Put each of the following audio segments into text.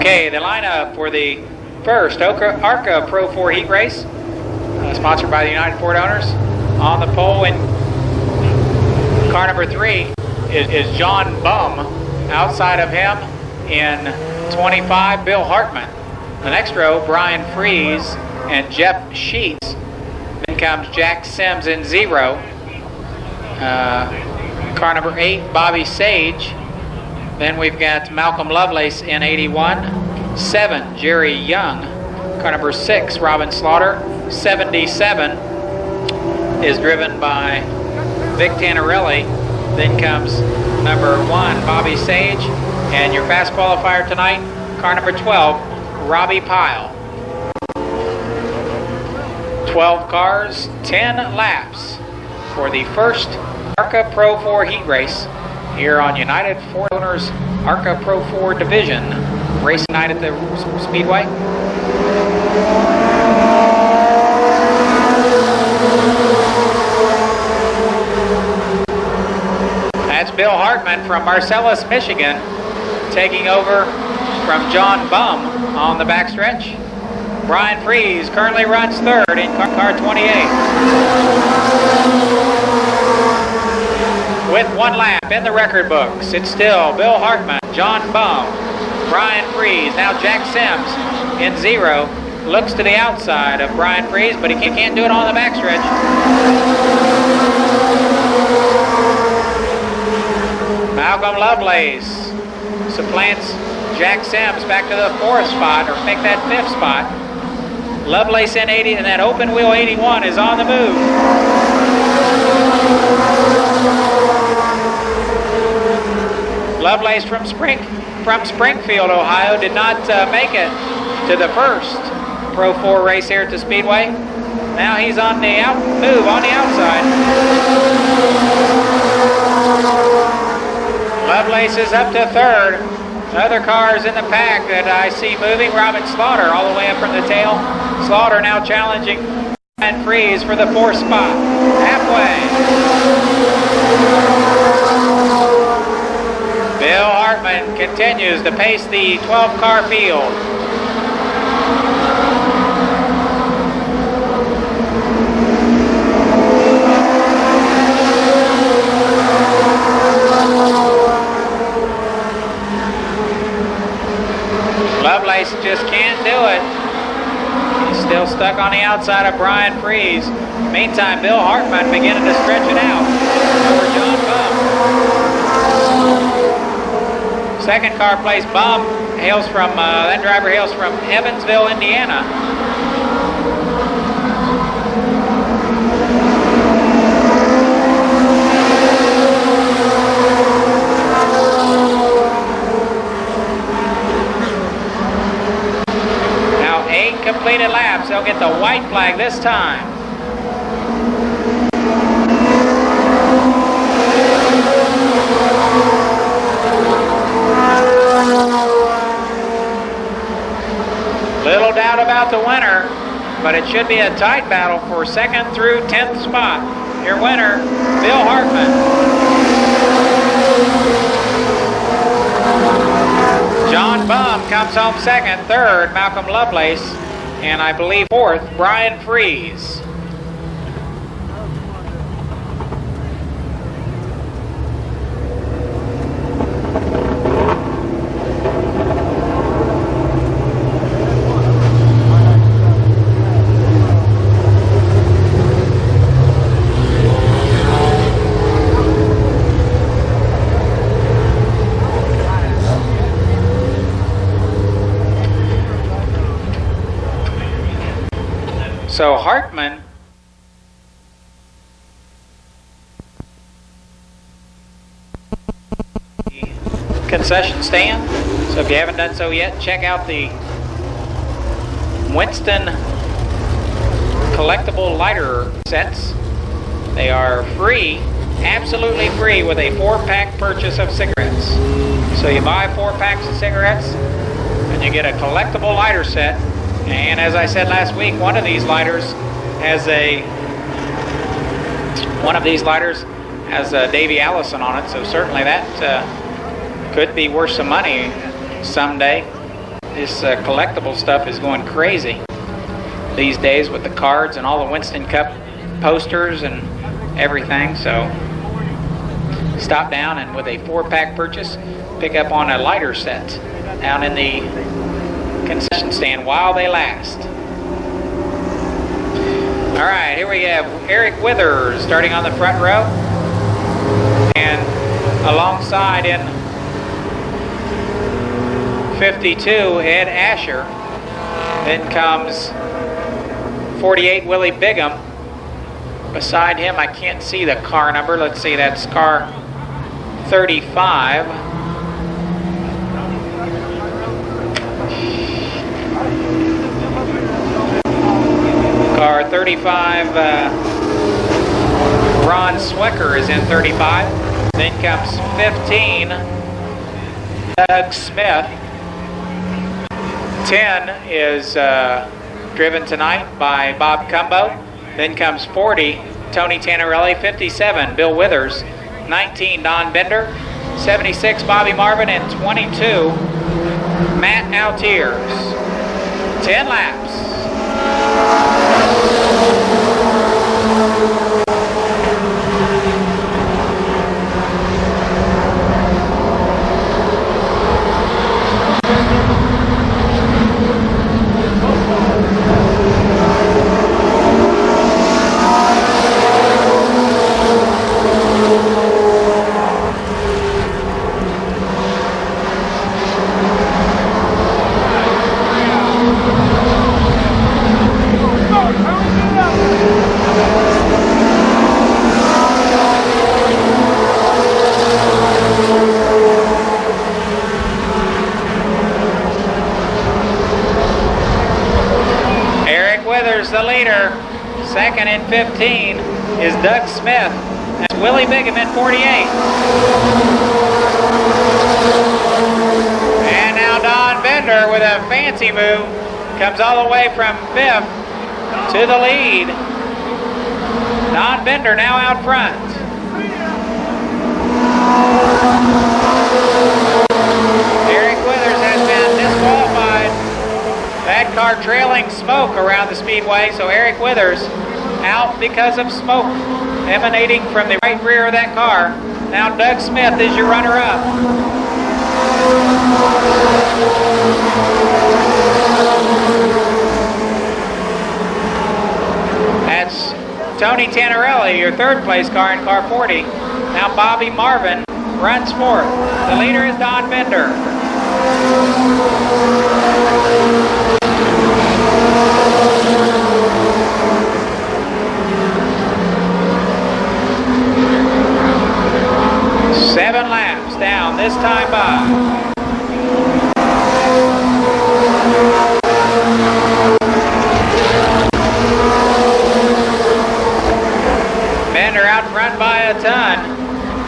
Okay, the lineup for the first ARCA Pro 4 heat race, sponsored by the United Ford Owners. On the pole in car number 3 is John Bum. Outside of him in 25, Bill Hartman. The next row, Brian Fries and Jeff Sheets. Then comes Jack Sims in 0. Car number 8, Bobby Sage. Then we've got Malcolm Lovelace in 81. 7, Jerry Young. Car number 6, Robin Slaughter. 77 is driven by Vic Tannerelli. Then comes number 1, Bobby Sage. And your fast qualifier tonight, car number 12, Robbie Pyle. 12 cars, 10 laps for the first ARCA Pro 4 heat race here on United Ford Owners ARCA Pro 4 division. Race night at the Speedway. That's Bill Hartman from Marcellus, Michigan, taking over from John Bum on the backstretch. Brian Fries currently runs third in car 28. With 1 lap in the record books, it's still Bill Hartman, John Bum, Brian Fries. Now Jack Sims in 0 looks to the outside of Brian Fries, but he can't do it on the backstretch. Malcolm Lovelace supplants Jack Sims back to the 4th spot, or make that 5th spot. Lovelace in 80, and that open wheel 81 is on the move. Lovelace from Springfield, Ohio, did not make it to the first Pro 4 race here at the Speedway. Now he's on the move on the outside. Lovelace is up to third. Other cars in the pack that I see moving. Robin Slaughter all the way up from the tail. Slaughter now challenging and Fries for the 4th spot. Halfway. Bill Hartman continues to pace the 12-car field. Lovelace just can't do it. He's still stuck on the outside of Brian Fries. Meantime, Bill Hartman beginning to stretch it out over John Bum. Second car place, Bum hails from, that driver hails from Evansville, Indiana. completed laps. They'll get the white flag this time. Little doubt about the winner, but it should be a tight battle for 2nd through 10th spot. Your winner, Bill Hartman. John Bum comes home 2nd, 3rd, Malcolm Lovelace, and I believe 4th, Brian Fries. So Hartman concession stand. So if you haven't done so yet, check out the Winston collectible lighter sets. They are free, absolutely free, with a 4-pack purchase of cigarettes. So you buy 4 packs of cigarettes and you get a collectible lighter set. And as I said last week, one of these lighters has Davy Allison on it, so certainly that could be worth some money someday. This collectible stuff is going crazy these days with the cards and all the Winston Cup posters and everything. So stop down and with a 4-pack purchase, pick up on a lighter set down in the concession stand while they last. All right, here we have Eric Withers starting on the front row, and alongside in 52, Ed Asher. Then comes 48, Willie Bigham. Beside him, I can't see the car number. Let's see, that's car 35. Car 35, Ron Swecker is in 35. Then comes 15, Doug Smith. 10 is driven tonight by Bob Cumbo. Then comes 40, Tony Tannerelli. 57, Bill Withers. 19, Don Bender. 76, Bobby Marvin. And 22, Matt Altiers. 10 laps. The leader. 2nd and 15 is Doug Smith. That's Willie Bigham in 48. And now Don Bender with a fancy move comes all the way from 5th to the lead. Don Bender now out front. Eric Withers has been disqualified. That car trailing smoke around the speedway, so Eric Withers out because of smoke emanating from the right rear of that car. Now Doug Smith is your runner-up. That's Tony Tannerelli, your 3rd place car in car 40. Now Bobby Marvin runs 4th. The leader is Don Bender. Seven laps down this time by.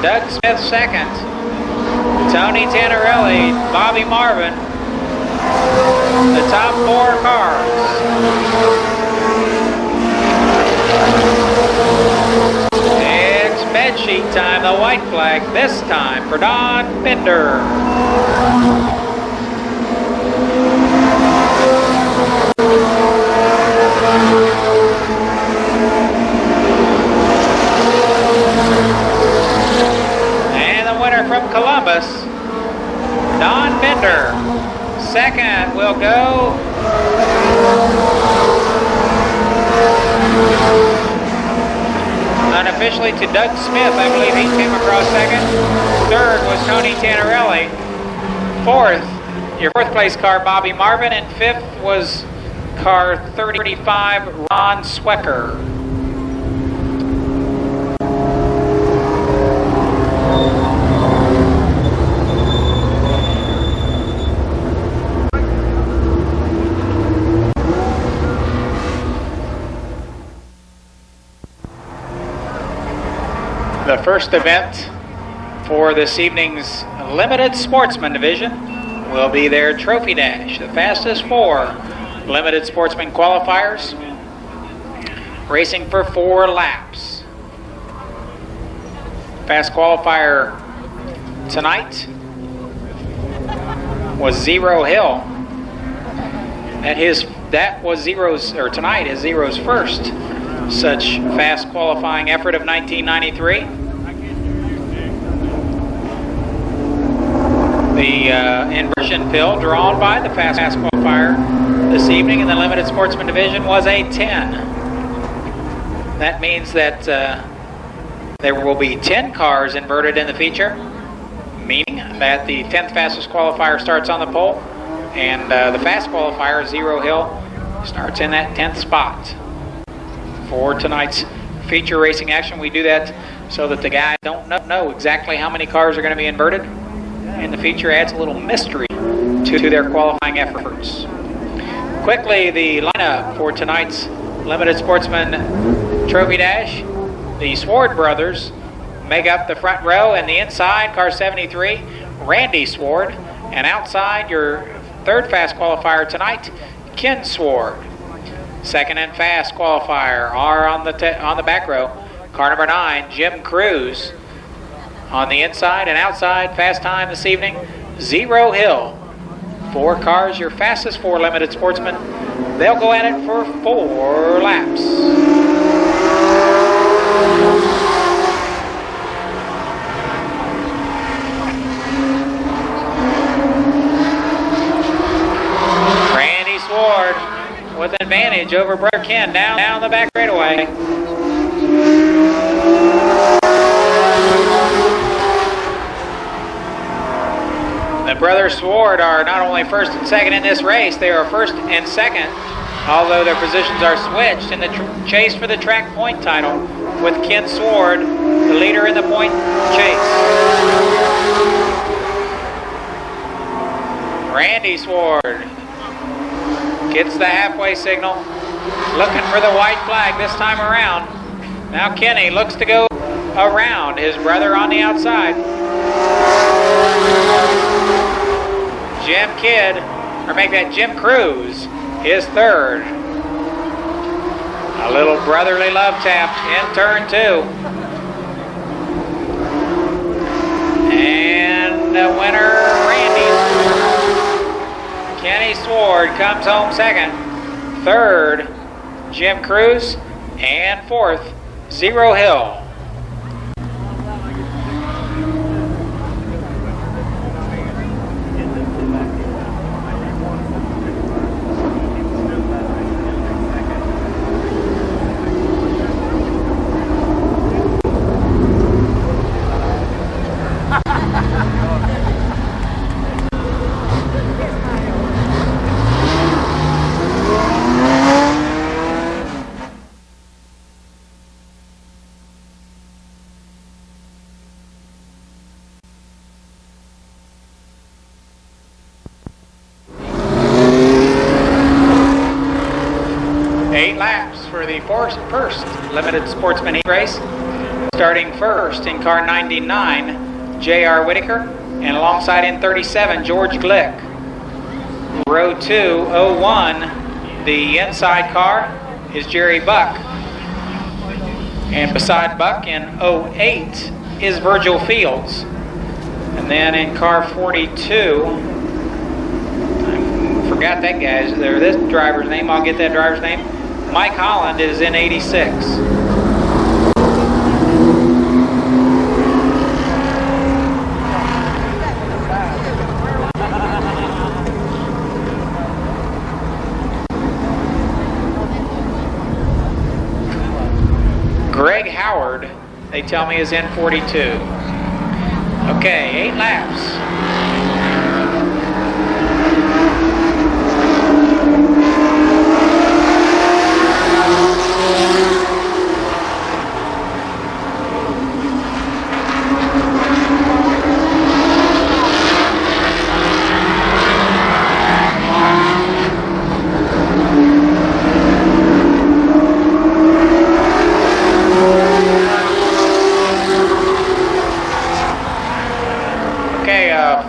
Doug Smith second. Tony Tannerelli, Bobby Marvin. The top 4 cars. It's bed sheet time, the white flag, this time for Don Bender. And the winner from Columbus, Don Bender. Second will go unofficially to Doug Smith. I believe he came across second. Third was Tony Tannerelli. Fourth, your fourth place car, Bobby Marvin. And fifth was car 35, Ron Swecker. The first event for this evening's Limited Sportsman Division will be their Trophy Dash, the fastest 4 Limited Sportsman qualifiers, racing for 4 laps. Fast qualifier tonight was Zero Hill. Tonight is Zero's first such fast qualifying effort of 1993. The inversion fill drawn by the fast qualifier this evening in the Limited Sportsman Division was a 10. That means that there will be 10 cars inverted in the feature, meaning that the 10th fastest qualifier starts on the pole, and the fast qualifier, Zero Hill, starts in that 10th spot. For tonight's feature racing action, we do that so that the guys don't know exactly how many cars are going to be inverted, and the feature adds a little mystery to their qualifying efforts. Quickly, the lineup for tonight's Limited Sportsman Trophy Dash. The Sward brothers make up the front row, and the inside, car 73, Randy Sward, and outside, your third fast qualifier tonight, Ken Sward. Second and fast qualifier are on the back row. Car number 9, Jim Cruz. On the inside and outside, fast time this evening, Zero Hill. 4 cars, your fastest 4 Limited Sportsmen. They'll go at it for 4 laps. Randy Sward with advantage over Brother Ken down the back straightaway. The brothers Sward are not only first and second in this race, they are first and second, although their positions are switched in the chase for the track point title, with Ken Sward, the leader in the point chase. Randy Sward gets the halfway signal, looking for the white flag this time around. Now Kenny looks to go around his brother on the outside. Jim Cruz is third. A little brotherly love tap in turn 2. And the winner, Randy Kenny Sward, comes home second. Third, Jim Cruz. And fourth, Zero Hill. Eight laps for the first Limited Sportsman heat race. Starting first in car 99, J.R. Whitaker, and alongside in 37, George Glick. Row 2, 01, the inside car is Jerry Buck. And beside Buck in 08 is Virgil Fields. And then in car 42, I forgot that guy's there. This driver's name, I'll get that driver's name. Mike Holland is in 86. Greg Howard, they tell me, is in 42. Okay, 8 laps.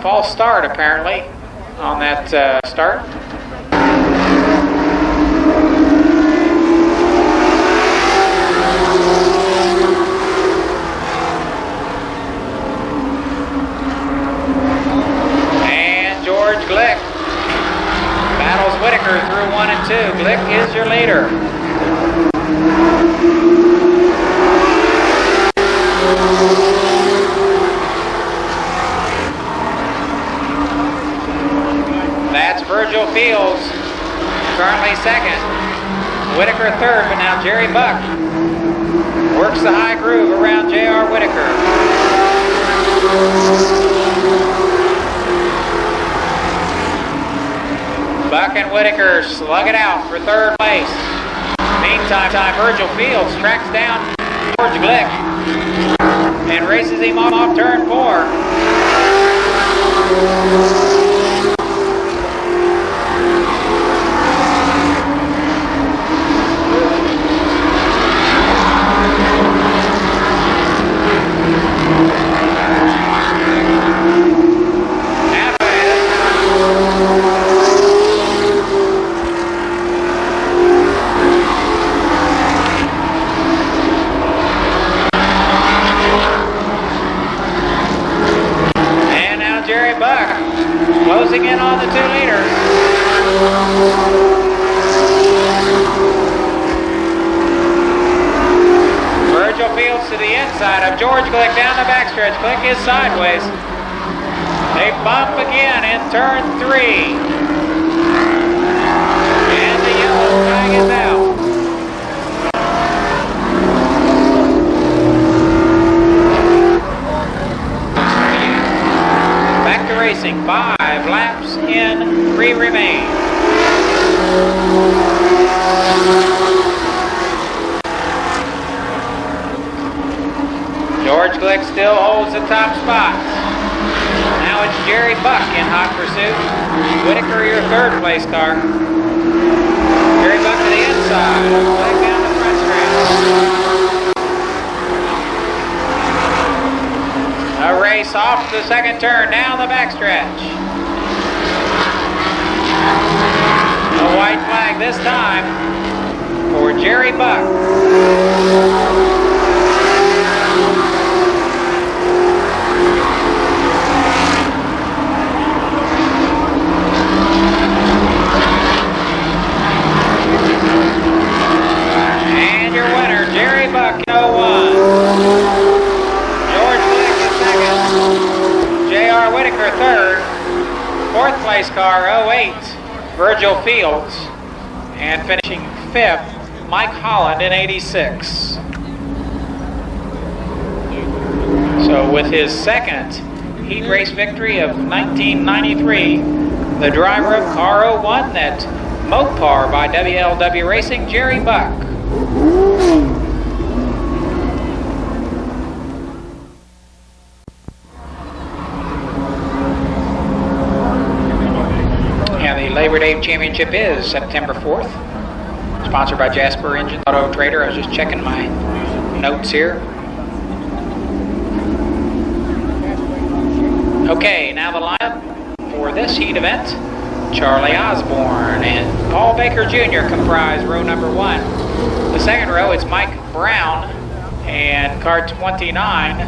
False start apparently on that start. And George Glick battles Whitaker through 1 and 2. Glick is your leader. That's Virgil Fields, currently second. Whitaker third, but now Jerry Buck works the high groove around J.R. Whitaker. Buck and Whitaker slug it out for third place. Meantime, Virgil Fields tracks down George Glick and races him off turn 4. Closing in on the 2-liter. Virgil Fields to the inside of George Glick down the backstretch. Glick is sideways. They bump again in turn 3. And the yellow flag is out. Back to racing. 5 laps in, 3 remain. George Glick still holds the top spot. Now it's Jerry Buck in hot pursuit. Whitaker, your third place car. Jerry Buck to the inside. Glick down the front stretch. A race off the second turn, down the backstretch. A white flag this time for Jerry Buck. And your winner, Jerry Buck in 01. J.R. Whitaker third. Fourth place car 08, Virgil Fields. And finishing fifth, Mike Holland in 86. So with his second heat race victory of 1993, the driver of car 01 at Mopar by WLW Racing, Jerry Buck. Labor Day Championship is September 4th. Sponsored by Jasper Engine Auto Trader. I was just checking my notes here. Okay, now the lineup for this heat event. Charlie Osborne and Paul Baker Jr. comprise row number 1. The second row is Mike Brown, and car 29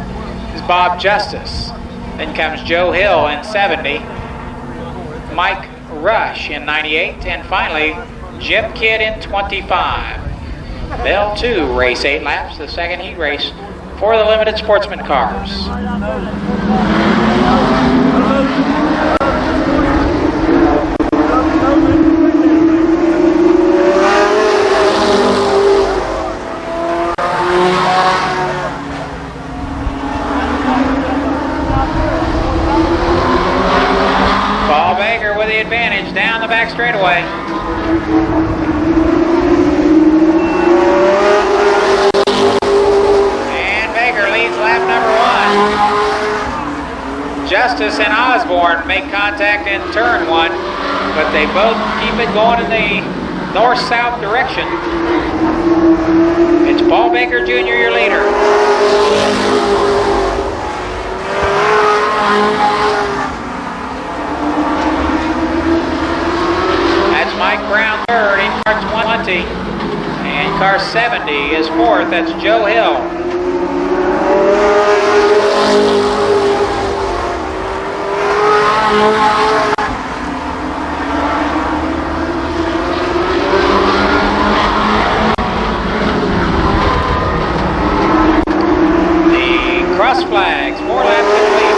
is Bob Justice. Then comes Joe Hill in 70, Mike Rush in 98, and finally Jim Kidd in 25. They'll too race 8 laps, the second heat race for the limited sportsman cars. Paul Baker with the advantage down the back straightaway. Lap number 1. Justice and Osborne make contact in turn 1, but they both keep it going in the north-south direction. It's Paul Baker Jr., your leader. That's Mike Brown third in car 20, and car 70 is fourth. That's Joe Hill. The cross flags, 4 laps complete.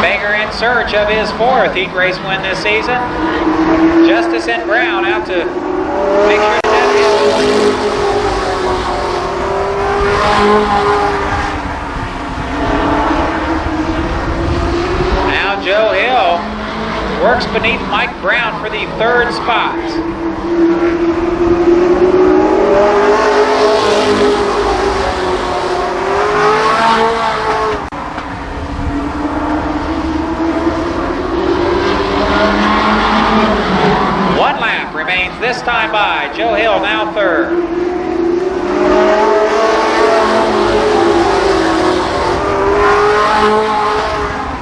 Baker in search of his 4th heat race win this season. Justice and Brown out to make sure that now Joe Hill works beneath Mike Brown for the 3rd spot. One lap remains this time by. Joe Hill now 3rd.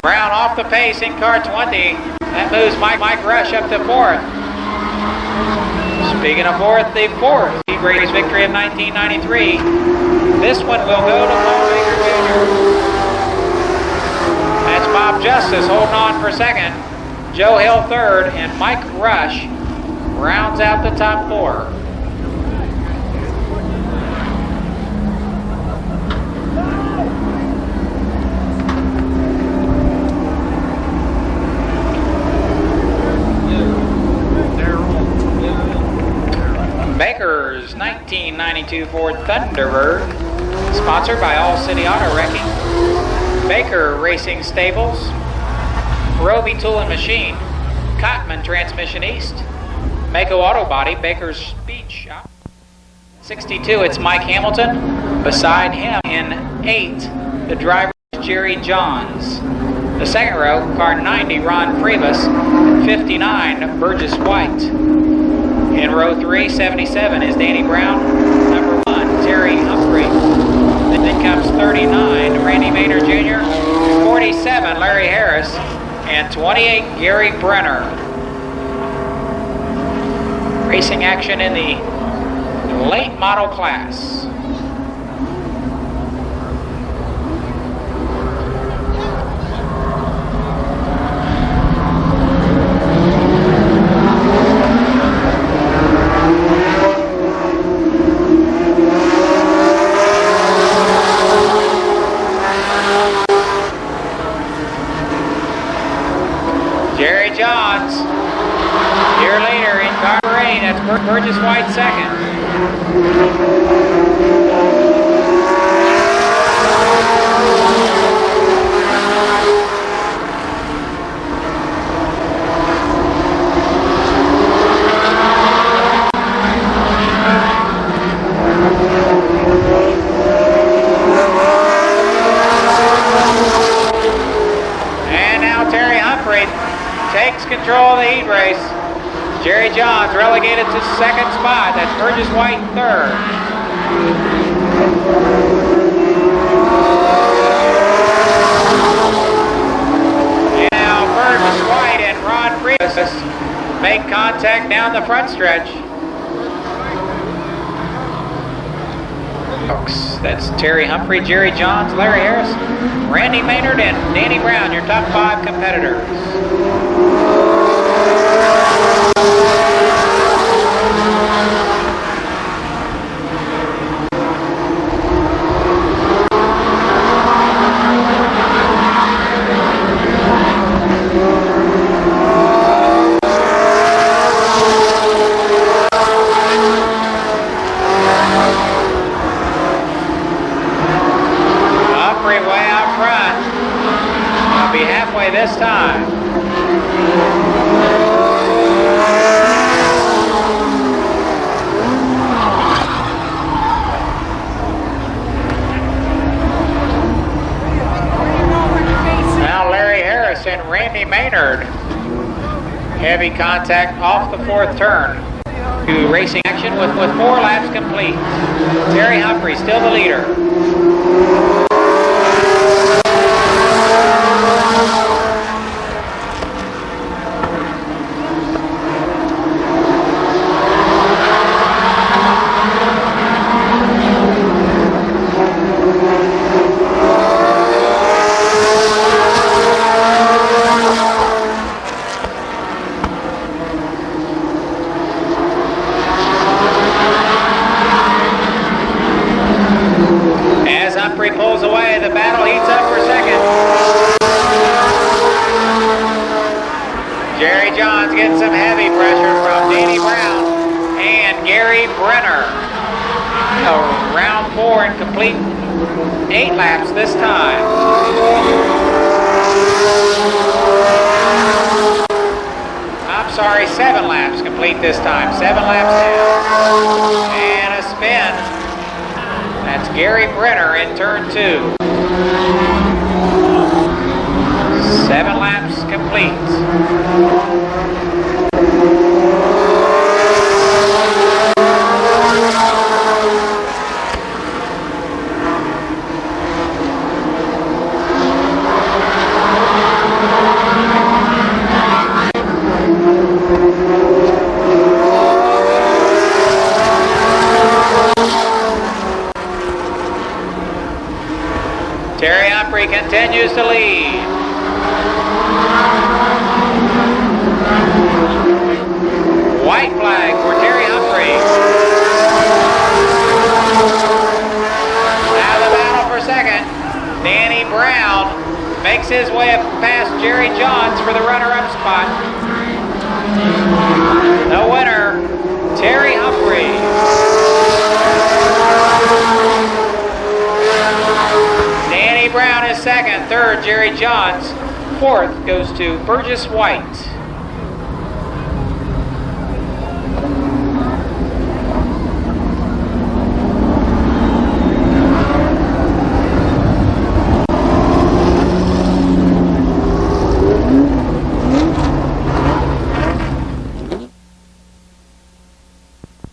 Brown off the pace in car 20. That moves Mike Rush up to 4th. Speaking of 4th, the 4th heat race victory of 1993. This one will go to Paul Baker Jr. That's Bob Justice holding on for 2nd. Joe Hill 3rd, and Mike Rush rounds out the top 4. Baker's 1992 Ford Thunderbird, sponsored by All City Auto Wrecking, Baker Racing Stables, Roby Tool and Machine, Cotman Transmission East, Mako Auto Body, Baker's Speed Shop. 62, it's Mike Hamilton. Beside him in 8, the driver is Jerry Johns. The second row, car 90, Ron Freebus. 59, Burgess White. In row 3, 77 is Danny Brown. Number 1, Terry Humphrey. Then comes 39, Randy Maynard Jr. 47, Larry Harris. And 28, Gary Brenner. Racing action in the late model class. Jerry Johns, your leader in car 8. That's Burgess White 2nd. And now Terry Humphrey takes control of the heat race. Jerry Johns relegated to second spot. That's Burgess White third. And now Burgess White and Ron Prius make contact down the front stretch. Folks, that's Terry Humphrey, Jerry Johns, Larry Harris, Randy Maynard, and Danny Brown, your top 5 competitors. This time. Now Larry Harris and Randy Maynard. Heavy contact off the 4th turn. To racing action with 4 laps complete. Terry Humphrey still the leader. Pulls away, the battle heats up for second. Jerry Johns getting some heavy pressure from Danny Brown and Gary Brenner. Round 4 and complete 8 laps this time. I'm sorry, 7 laps complete this time. 7 laps down. And a spin. That's Gary Brenner in turn 2. 7 laps complete. Terry Humphrey continues to lead. White flag for Terry Humphrey. Now the battle for second. Danny Brown makes his way up past Jerry Johns for the runner-up spot. The winner, Terry Humphrey. Danny Brown is second, third Jerry Johns, fourth goes to Burgess White.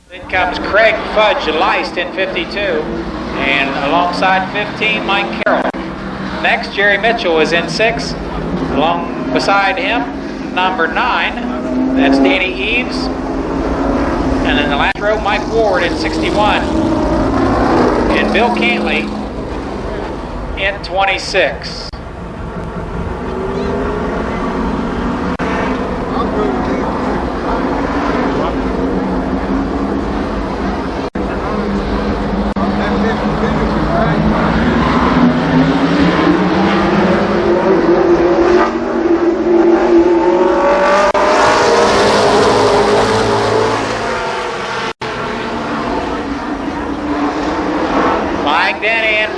Then comes Craig Fudge Leist in 52. And alongside 15, Mike Carroll. Next, Jerry Mitchell is in 6. Along beside him, number 9, that's Danny Eves. And in the last row, Mike Ward in 61. And Bill Cantley in 26.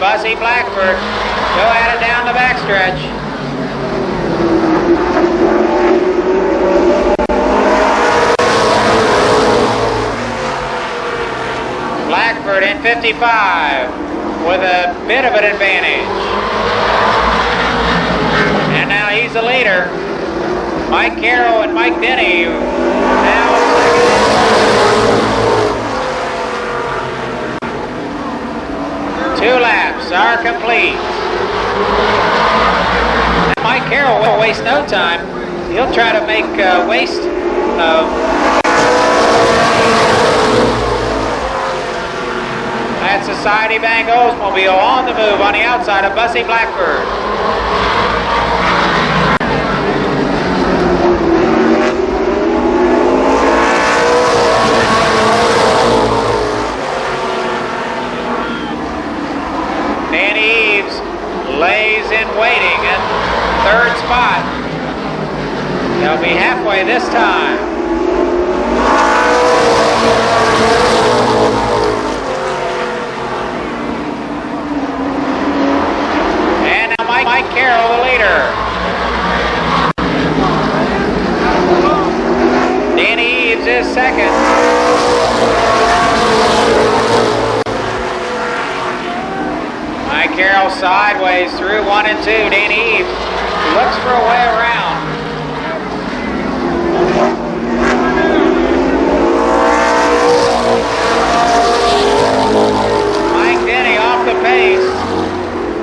Buzzy Blackford go at it down the backstretch. Blackford in 55 with a bit of an advantage. And now he's the leader. Mike Carroll and Mike Denny now are complete. Mike Carroll will waste no time. He'll try to make waste of that Society Bank Oldsmobile on the move on the outside of Bussy Blackbird. Danny Eves lays in waiting in third spot. They'll be halfway this time. And now Mike Carroll, the leader. Danny Eves is second. Mike Carroll sideways through 1 and 2. Danny Eves looks for a way around. Mike Denny off the pace.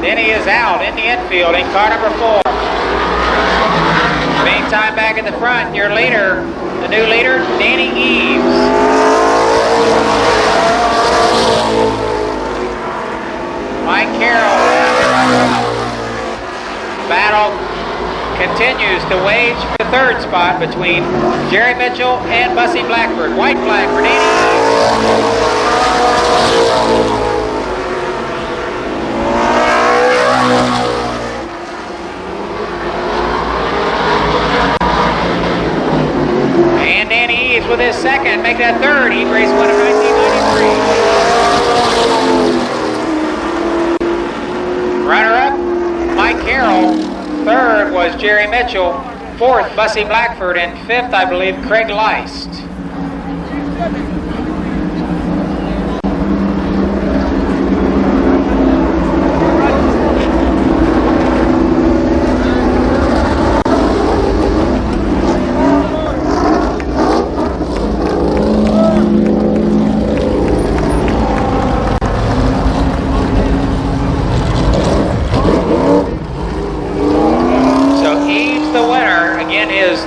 Denny is out in the infield in car number 4. Meantime, back at the front, your leader, the new leader, Danny Eves. Mike Carroll. Battle continues to wage for the third spot between Jerry Mitchell and Bussy Blackbird. White flag for Danny Eves. And Danny Eves with his second, make that third heat race win of 1993. Runner-up, Mike Carroll. Third was Jerry Mitchell. Fourth, Bussy Blackford. And fifth, I believe, Craig Leist.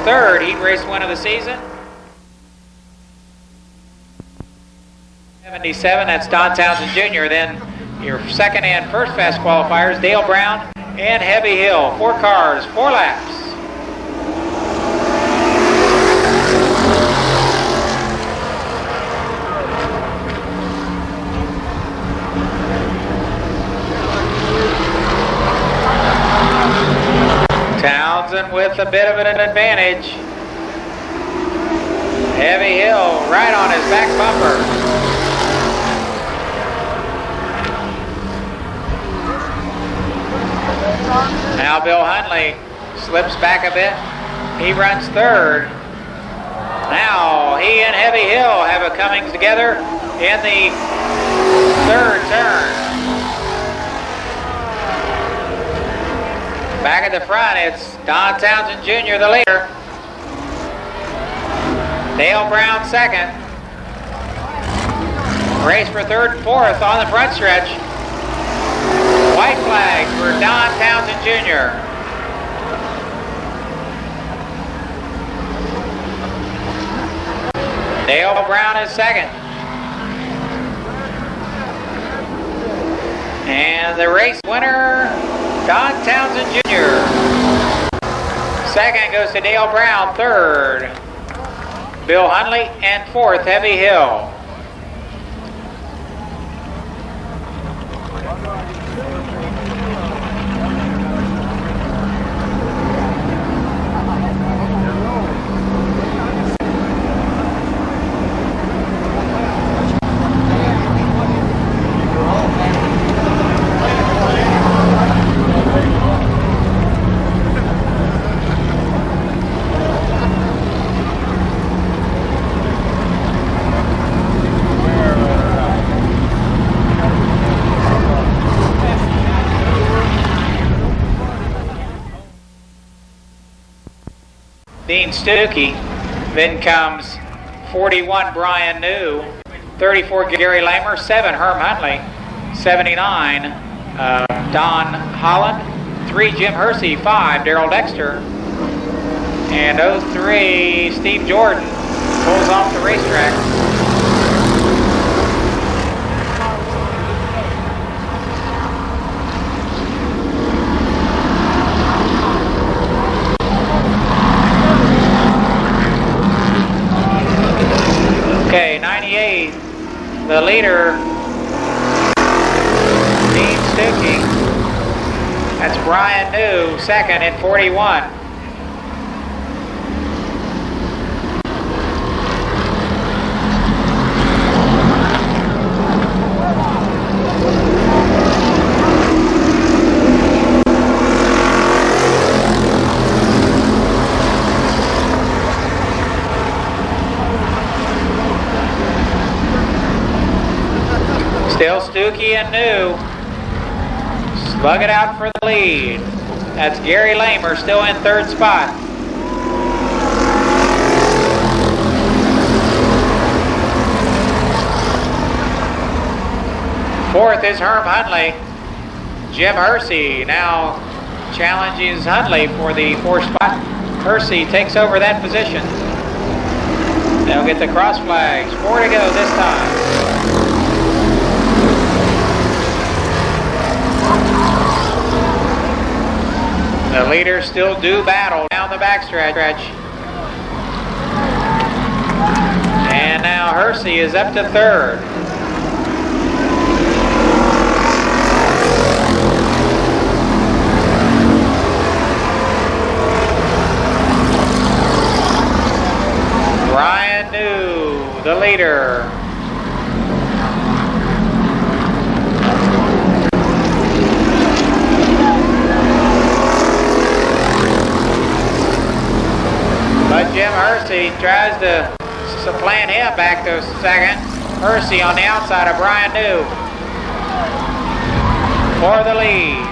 Third heat race win of the season. 77, that's Don Townsend Jr. Then your second and first fast qualifiers, Dale Brown and Heavy Hill. 4 cars, 4 laps. Townsend with a bit of an advantage. Heavy Hill right on his back bumper. Now Bill Huntley slips back a bit. He runs third. Now he and Heavy Hill have a coming together in the third turn. Back at the front, it's Don Townsend Jr., the leader. Dale Brown second. Race for third and fourth on the front stretch. White flag for Don Townsend Jr. Dale Brown is second. And the race winner, Don Townsend Jr. Second goes to Dale Brown. Third, Bill Huntley. And fourth, Heavy Hill. Dean Stuckey. Then comes 41 Brian New, 34 Gary Lamer, 7 Herm Huntley, 79 Don Holland. 3, Jim Hersey. 5, Daryl Dexter. And 03, Steve Jordan pulls off the racetrack. Okay, 98, the leader, Dean Stuckey. That's Brian New, second in 41. Still Stuckey and New. Slug it out for the lead. That's Gary Lamer still in third spot. Fourth is Herm Hundley. Jim Hersey now challenges Hundley for the fourth spot. Hersey takes over that position. They'll get the cross flags. 4 to go this time. The leaders still do battle down the backstretch. And now Hersey is up to third. Brian New, the leader. But Jim Hersey tries to supplant him back to second. Hersey on the outside of Brian New. For the lead.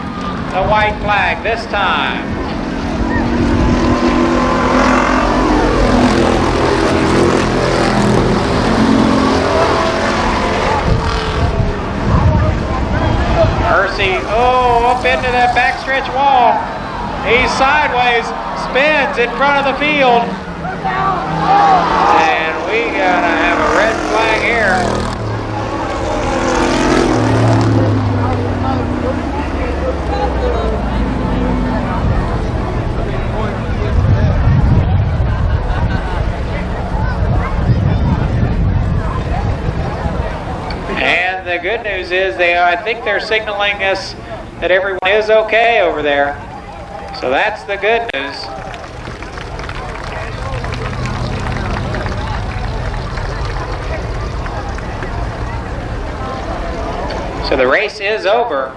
The white flag this time. Hersey, up into that backstretch wall. He's sideways. Spins in front of the field. And we gotta have a red flag here. And the good news is I think they're signaling us that everyone is okay over there. So that's the good news. So the race is over.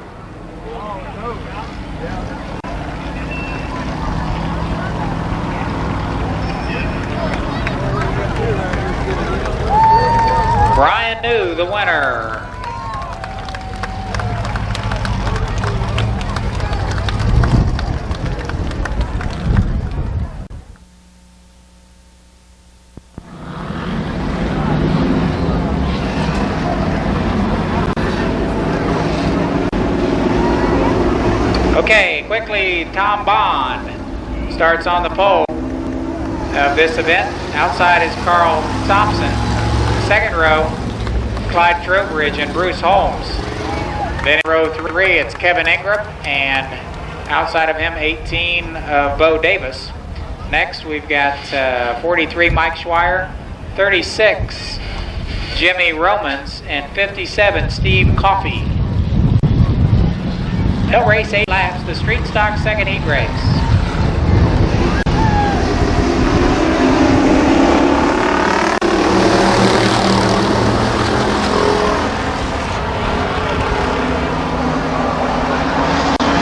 Brian New, the winner. Okay, quickly, Tom Bond starts on the pole of this event. Outside is Carl Thompson. Second row, Clyde Trowbridge and Bruce Holmes. Then in row 3, it's Kevin Ingram, and outside of him, 18, Bo Davis. Next, we've got 43, Mike Schweier, 36, Jimmy Romans, and 57, Steve Coffey. They'll race 8 laps, the street stock second heat race.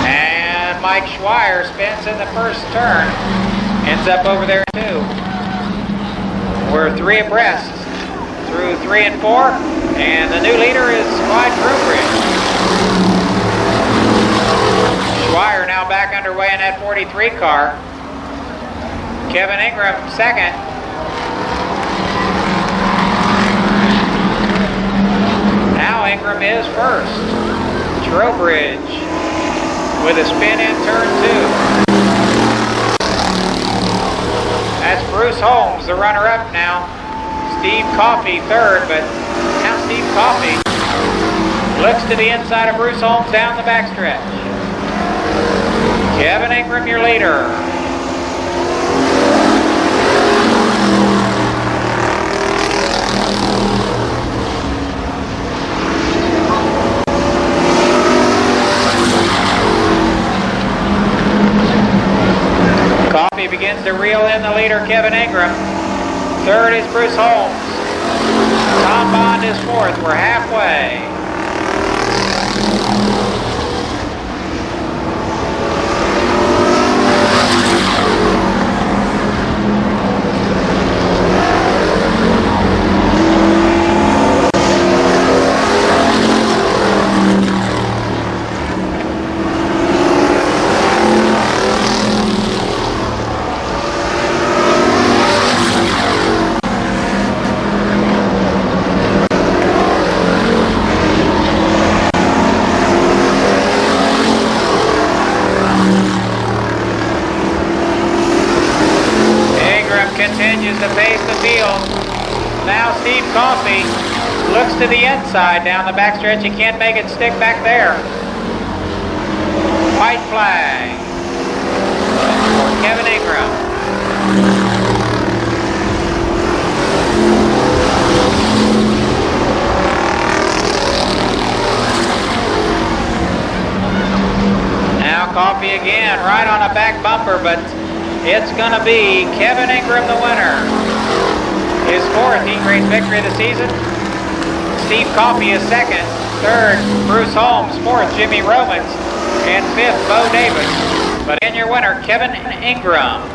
And Mike Schweier spins in the first turn, ends up over there too. We're 3 abreast through 3 and 4, and the new leader is Clyde Trowbridge. Schweier now back underway in that 43 car. Kevin Ingram second. Now Ingram is first. Trowbridge with a spin in turn 2. That's Bruce Holmes, the runner-up now. Steve Coffey third, but now Steve Coffey looks to the inside of Bruce Holmes down the backstretch. Kevin Ingram, your leader. Coffey begins to reel in the leader, Kevin Ingram. Third is Bruce Holmes. Tom Bond is fourth. We're halfway. Continues to pace the field. Now Steve Coffey looks to the inside down the backstretch. He can't make it stick back there. White flag for Kevin Ingram. Now Coffey again, right on a back bumper, but it's going to be Kevin Ingram, the winner. His fourth heat race victory of the season. Steve Coffey is second. Third, Bruce Holmes. Fourth, Jimmy Romans. And fifth, Bo Davis. But in your winner, Kevin Ingram.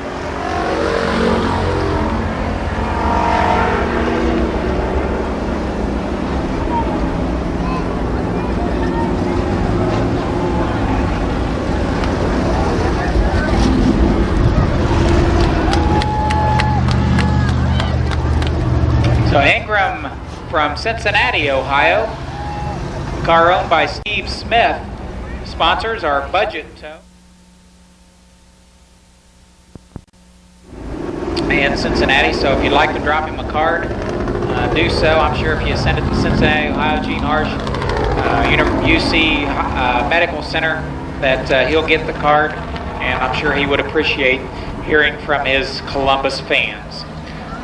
So Ingram from Cincinnati, Ohio. Car owned by Steve Smith. Sponsors are Budget Tow in Cincinnati. So if you'd like to drop him a card, do so. I'm sure if you send it to Cincinnati, Ohio, Gene Harsh, UC Medical Center, that he'll get the card. And I'm sure he would appreciate hearing from his Columbus fans.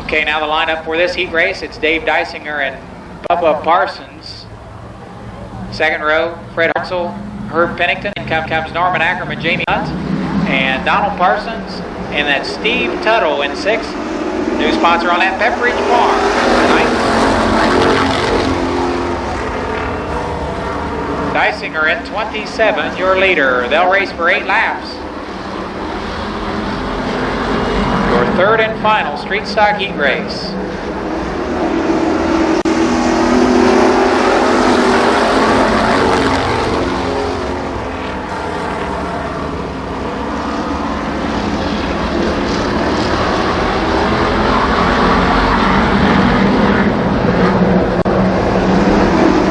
Okay, now the lineup for this heat race, it's Dave Dysinger and Bubba Parsons. Second row, Fred Hartzell, Herb Pennington. And comes Norman Ackerman, Jamie Hunt, and Donald Parsons. And that's Steve Tuttle in sixth. New sponsor on that, Pepperidge Farm. Dysinger at 27, your leader. They'll race for 8 laps. Your third and final street stock heat race.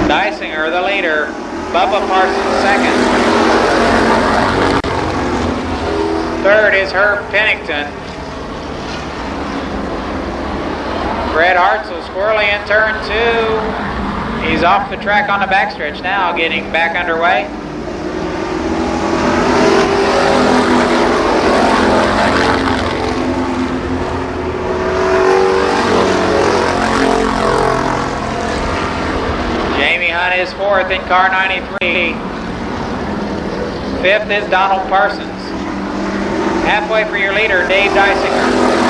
Dysinger, the leader. Bubba Parsons second. Third is Herb Pennington. Fred Hartzell squirrely in turn 2. He's off the track on the backstretch now, getting back underway. Jamie Hunt is fourth in car 93. Fifth is Donald Parsons. Halfway for your leader, Dave Dysinger.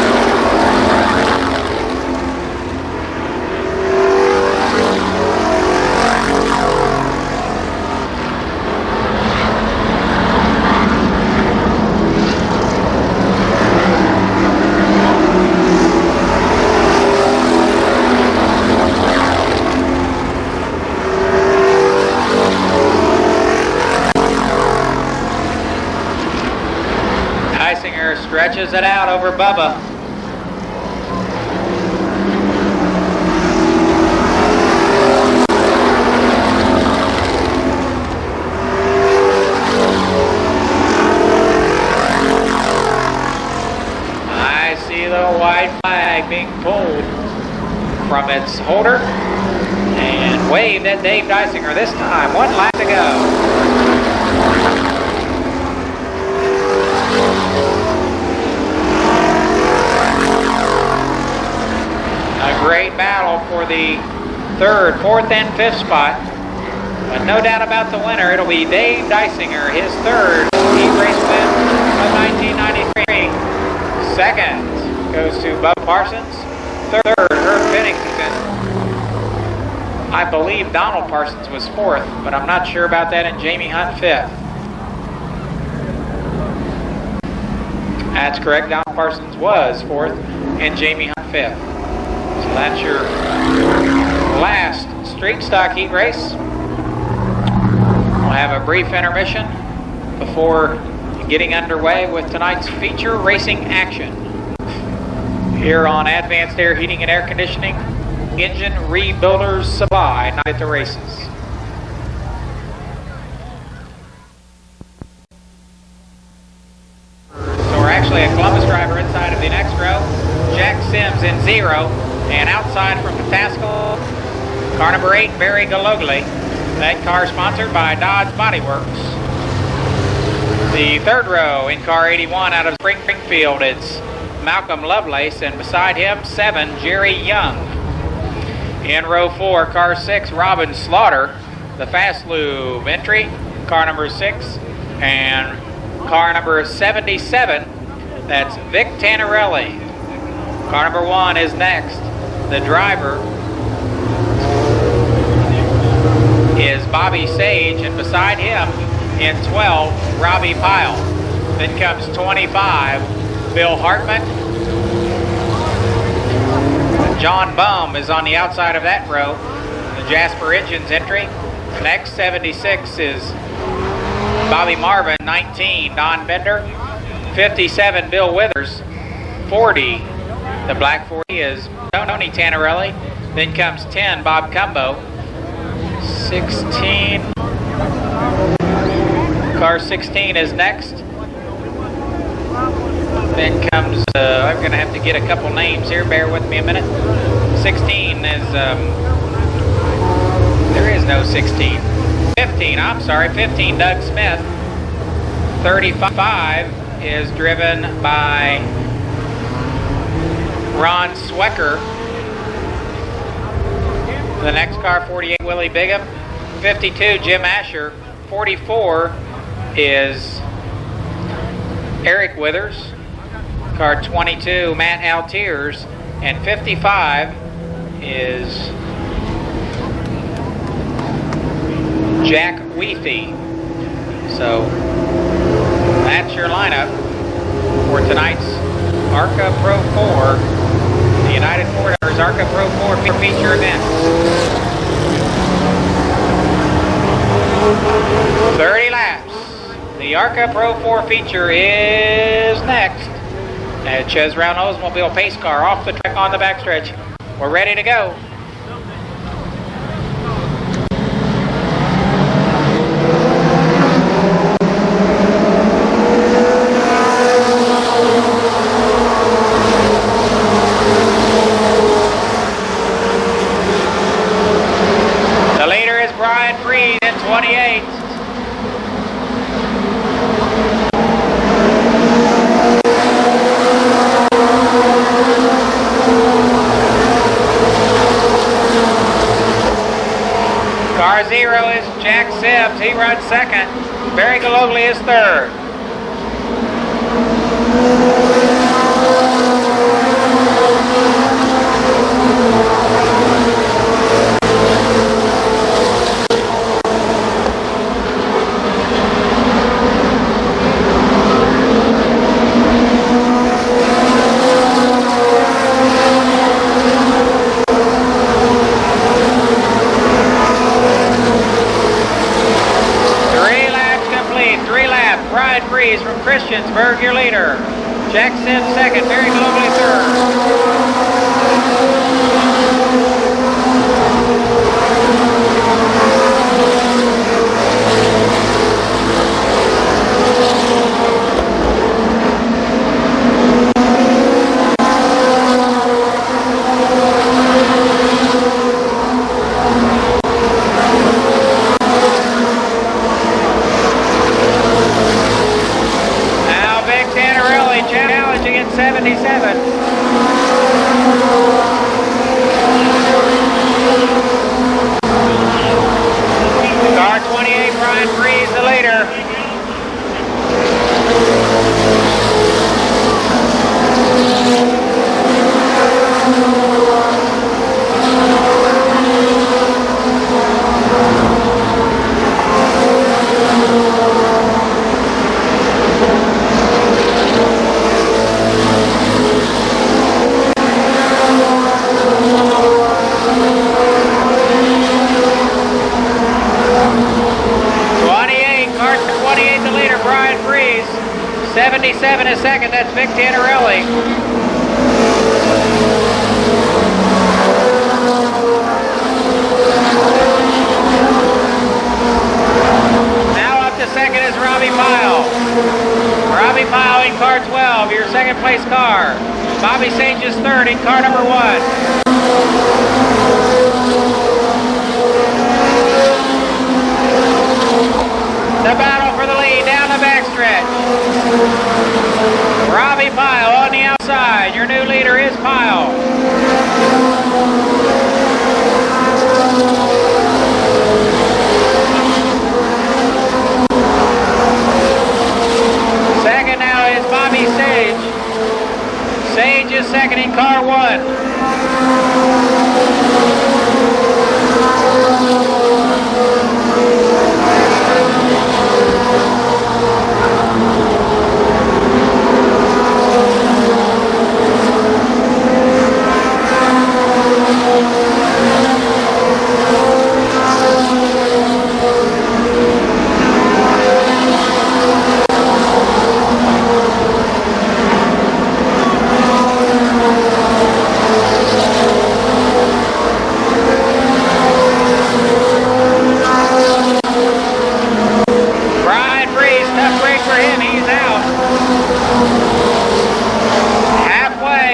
Stretches it out over Bubba. It's Holder. And waved at Dave Dysinger this time. 1 lap to go. A great battle for the 3rd, 4th, and 5th spot. But no doubt about the winner. It'll be Dave Dysinger, his 3rd heat race win of 1993. 2nd goes to Bubba Parsons. 3rd, Herb Pennington. I believe Donald Parsons was 4th, but I'm not sure about that, and Jamie Hunt 5th. That's correct. Donald Parsons was 4th, and Jamie Hunt 5th. So that's your last street stock heat race. We'll have a brief intermission before getting underway with tonight's feature racing action here on Advanced Air Heating and Air Conditioning Engine Rebuilders Supply, not at the races. So we're actually a Columbus driver inside of the next row. Jack Sims in 0, and outside from Pataskal, car number 8, Barry Galogli. That car sponsored by Dodge Body Works. The 3rd row in car 81 out of Springfield, it's Malcolm Lovelace, and beside him 7, Jerry Young. In row 4, car 6, Robin Slaughter, the Fast Lube entry, car number 6, and car number 77, that's Vic Tannerelli. Car number 1 is next. The driver is Bobby Sage, and beside him in 12, Robbie Pyle. Then comes 25, Bill Hartman. John Bum is on the outside of that row, the Jasper Engines entry. Next, 76 is Bobby Marvin. 19, Don Bender. 57, Bill Withers. 40, the black 40 is Tony Tannerelli. Then comes 10, Bob Cumbo. 16, car 16 is next. Then comes, I'm going to have to get a couple names here, bear with me a minute. 16 is, there is no 16. 15, I'm sorry, 15, Doug Smith. 35 is driven by Ron Swecker. The next car, 48, Willie Bigham. 52, Jim Asher. 44 is Eric Withers. Car 22, Matt Altiers. And 55 is Jack Weethy. So that's your lineup for tonight's ARCA Pro 4, the United Ford Owners ARCA Pro 4 feature event. 30 laps. The ARCA Pro 4 feature is next. And Ches Brown Oldsmobile pace car off the track on the backstretch. We're ready to go. The leader is Brian Freed in 28. Car 0 is Jack Sims. He runs second. Barry Galogli is third. Brian Freeze from Christiansburg, your leader. Jack Sims second, Barry Galogli third. 77 is second. That's Vic Tannerelli. Now up to second is Robbie Pyle. Robbie Pyle in car 12, your second place car. Bobby Sage is third in car number 1. The battle for the lead down the backstretch. Robbie Pyle on the outside. Your new leader is Pyle. Second now is Bobby Sage. Sage is second in car 1.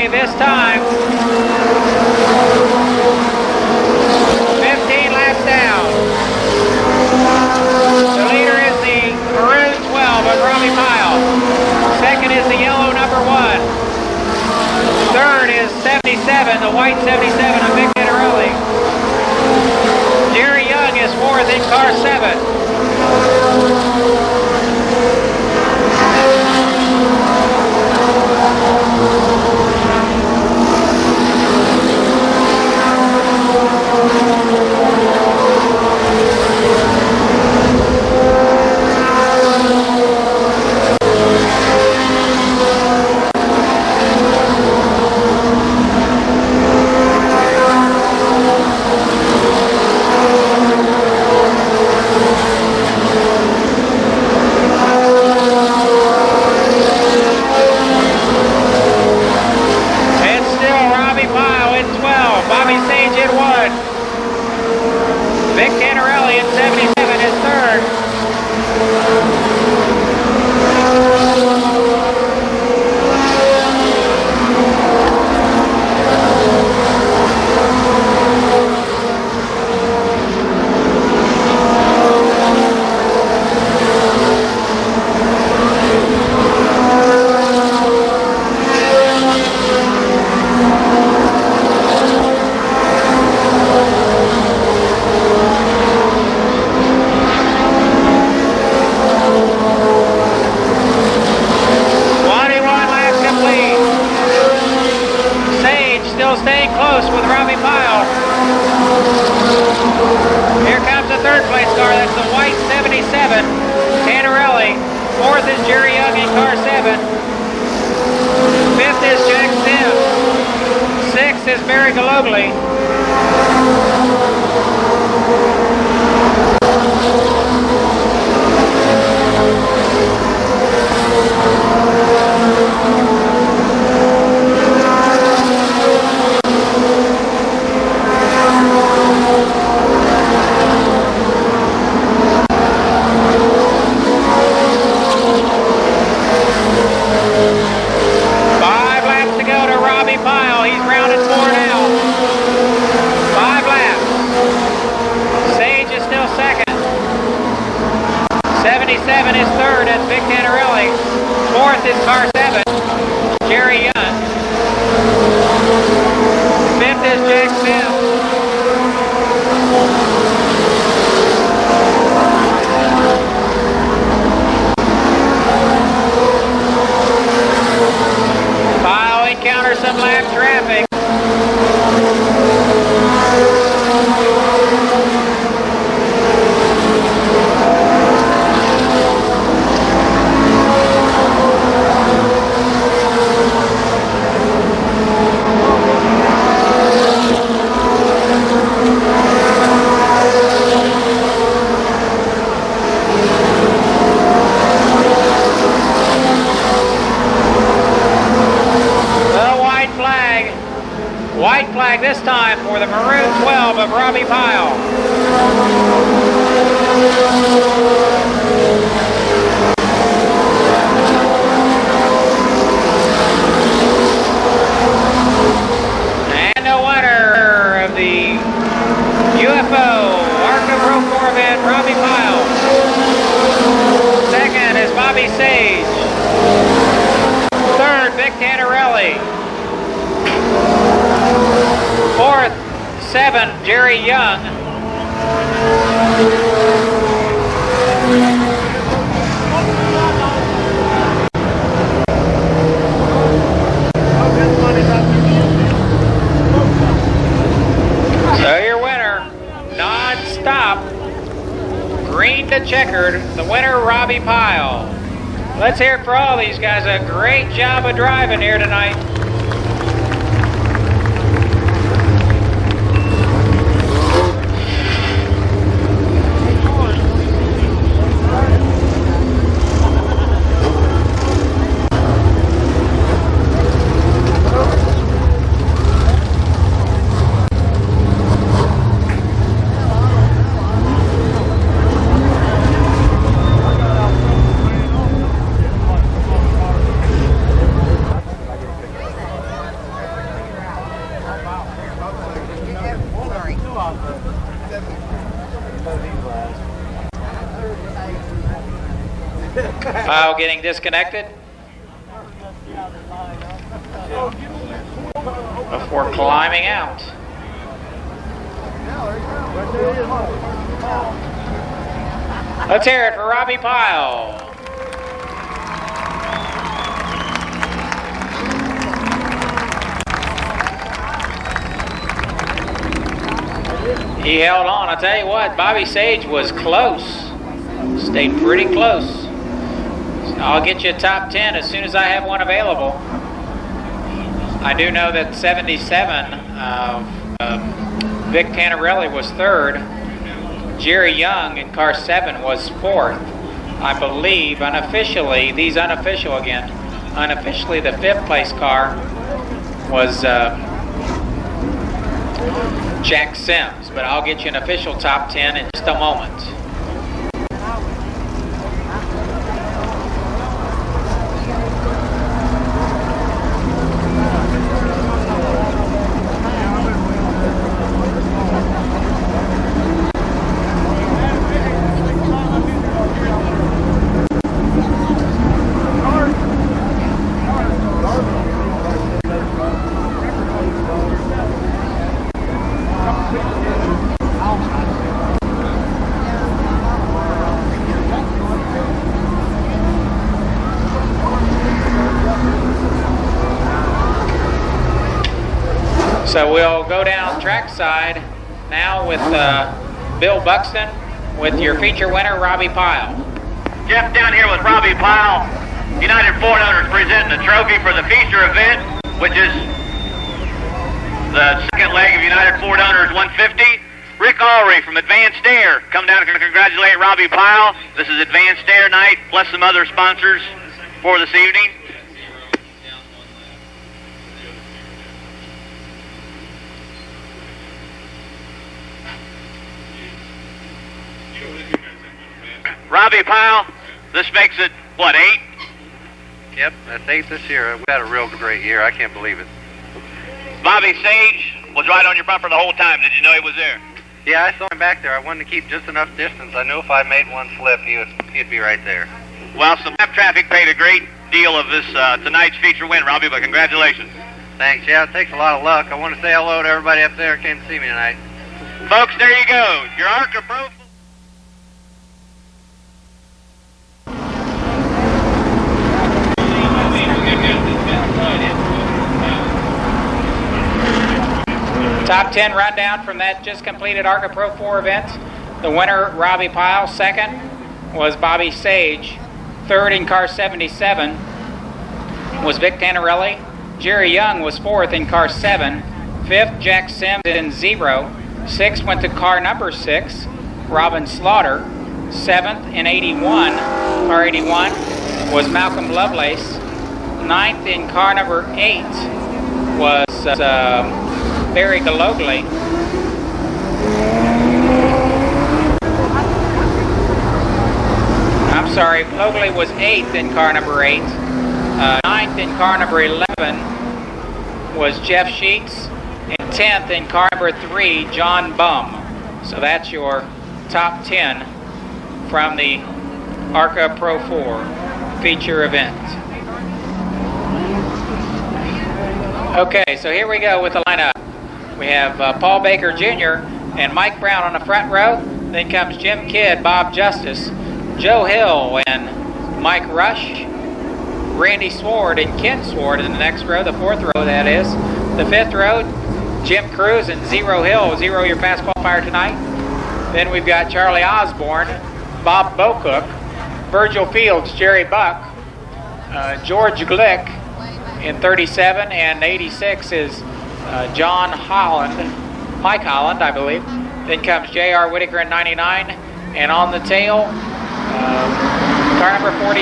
This time, 15 laps down. The leader is the maroon 12 of Robbie Pyle. Second is the yellow number 1. Third is 77, the white 77 of Vic Tannerelli. Jerry Young is fourth in car 7. Bobby Sage in 1. Vic Tannerelli in 77 is third. Staying close with Robbie Pyle. Here comes the third place car. That's the white 77, Tannerelli. Fourth is Jerry Young in car 7. Fifth is Jack Sims. Sixth is Barry Galogly. Pyle, he's rounded 4 now. 5 laps. Sage is still second. 77 is third, that's Vic Tannerelli. Fourth is car 7, Jerry Young. Fifth is Jack Sims. Encounter some lap traffic. Robbie Pyle. And the winner of the UFO ARCA Pro 4 event, Robbie Pyle. Second is Bobby Sage. Third, Vic Tannerelli. Fourth, 7, Jerry Young. So your winner, non-stop, green to checkered, the winner, Robbie Pyle. Let's hear it for all these guys. A great job of driving here tonight. Pyle getting disconnected before climbing out. Let's hear it for Robbie Pyle. He held on. I'll tell you what, Bobby Sage was close. Stayed pretty close. I'll get you a top 10 as soon as I have one available. I do know that 77, Vic Tannerelli was third. Jerry Young in car 7 was fourth. I believe unofficially, these unofficial again, unofficially the 5th place car was Jack Sims, but I'll get you an official top 10 in just a moment. So we'll go down trackside now with Bill Buxton with your feature winner, Robbie Pyle. Jeff, down here with Robbie Pyle. United 400 presenting the trophy for the feature event, which is the second leg of United 400's 150. Rick Allry from Advanced Air come down to congratulate Robbie Pyle. This is Advanced Air night, plus some other sponsors for this evening. Robbie Pyle, this makes it, what, 8? Yep, that's 8 this year. We had a real great year. I can't believe it. Bobby Sage was right on your bumper the whole time. Did you know he was there? Yeah, I saw him back there. I wanted to keep just enough distance. I knew if I made one slip, he'd be right there. Well, some lap traffic paid a great deal of this tonight's feature win, Robbie, but congratulations. Thanks. Yeah, it takes a lot of luck. I want to say hello to everybody up there who came to see me tonight. Folks, there you go. Your ARCA Pro. Top 10 rundown from that just completed ARCA Pro 4 event. The winner, Robbie Pyle. Second was Bobby Sage. Third in car 77 was Vic Tannerelli. Jerry Young was fourth in car 7. Fifth, Jack Sims in 0. Sixth went to car number 6, Robin Slaughter. Seventh in 81, car 81, was Malcolm Lovelace. Ninth in car number 8 was Barry Galogly. sorry, locally was 8th in car number 8. 9th in car number 11 was Jeff Sheets. And 10th in car number 3, John Bum. So that's your top 10 from the ARCA Pro 4 feature event. Okay, so here we go with the lineup. We have Paul Baker Jr. and Mike Brown on the front row. Then comes Jim Kidd, Bob Justice, Joe Hill, and Mike Rush, Randy Sword and Ken Sword in the next row, the 4th row that is. The 5th row, Jim Cruz and Zero Hill. Zero, your fast qualifier tonight. Then we've got Charlie Osborne, Bob Bocook, Virgil Fields, Jerry Buck, George Glick in 37, and 86 is John Holland, Mike Holland, I believe. Then comes J.R. Whitaker in 99, and on the tail, car number 42.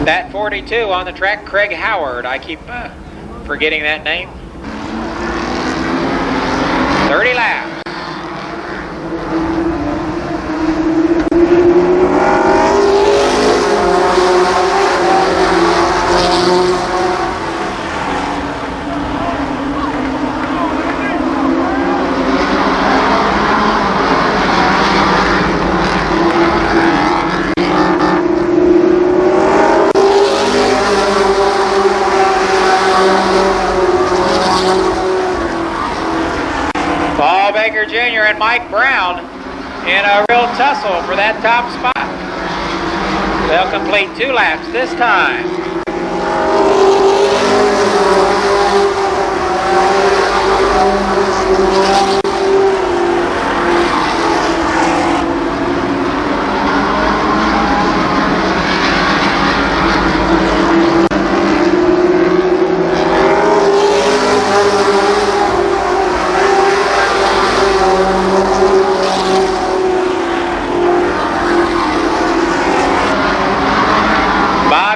That 42 on the track, Craig Howard. I keep forgetting that name. 30 laps. Baker Jr. and Mike Brown in a real tussle for that top spot. They'll complete 2 laps this time.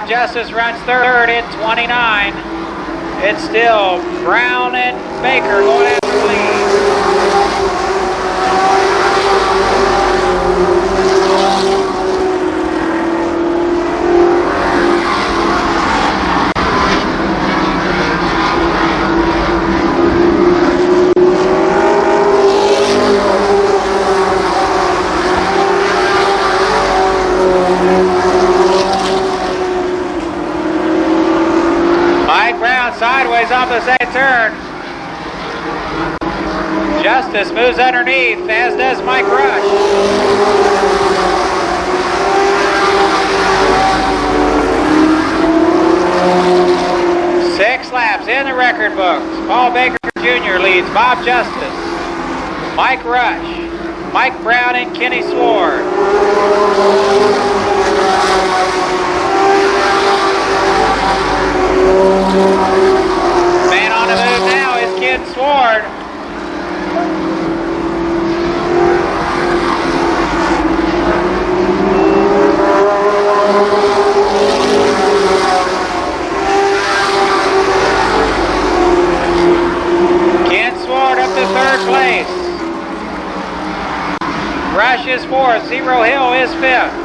Justice runs 3rd at 29. It's still Brown and Baker going after the lead. Sideways off the second turn. Justice moves underneath, as does Mike Rush. Six laps in the record books. Paul Baker Jr. leads Bob Justice, Mike Rush, Mike Brown, and Kenny Sword. Man on the move now is Ken Sword. Ken Sword up to 3rd place. Rush is 4th. Zero Hill is 5th.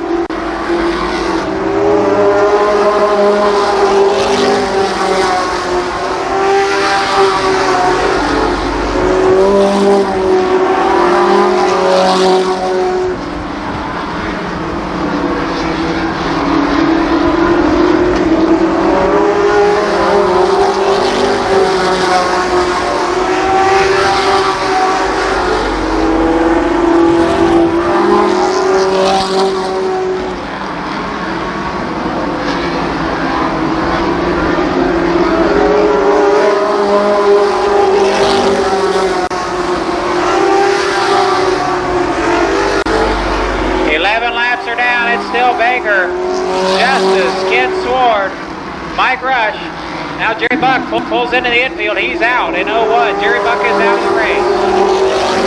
Paul Baker, Justice, Ken Sword, Mike Rush. Now Jerry Buck pulls into the infield. He's out in 01. Jerry Buck is out of the race.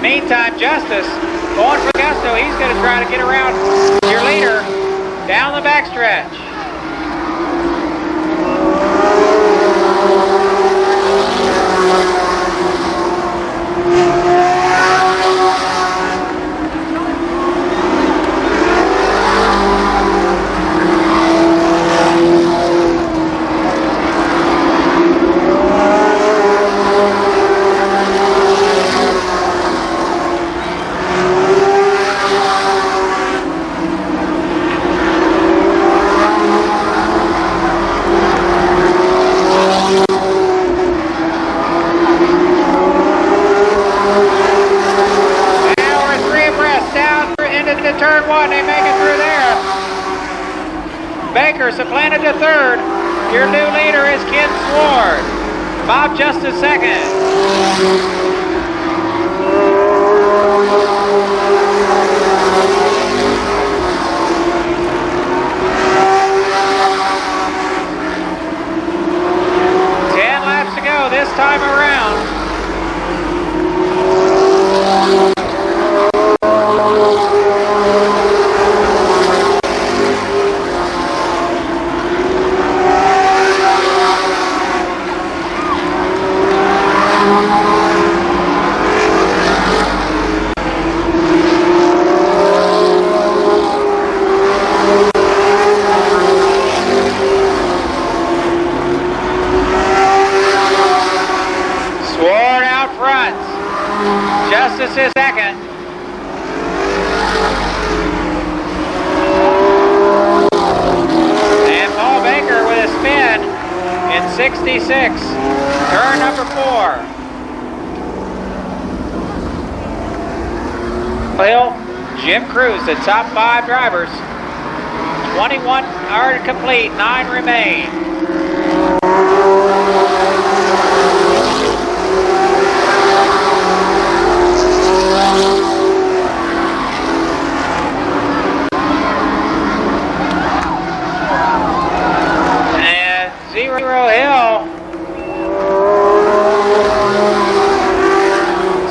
Meantime, Justice going for Gusto. He's going to try to get around your leader down the backstretch. Turn one, they make it through there. Baker supplanted to third. Your new leader is Ken Sword. Bob Justice second. Laps to go this time around. Justice is second. And Paul Baker with a spin in 66. Turn number 4. Hill, Jim Cruz, the top 5 drivers. 21 are complete, 9 remain.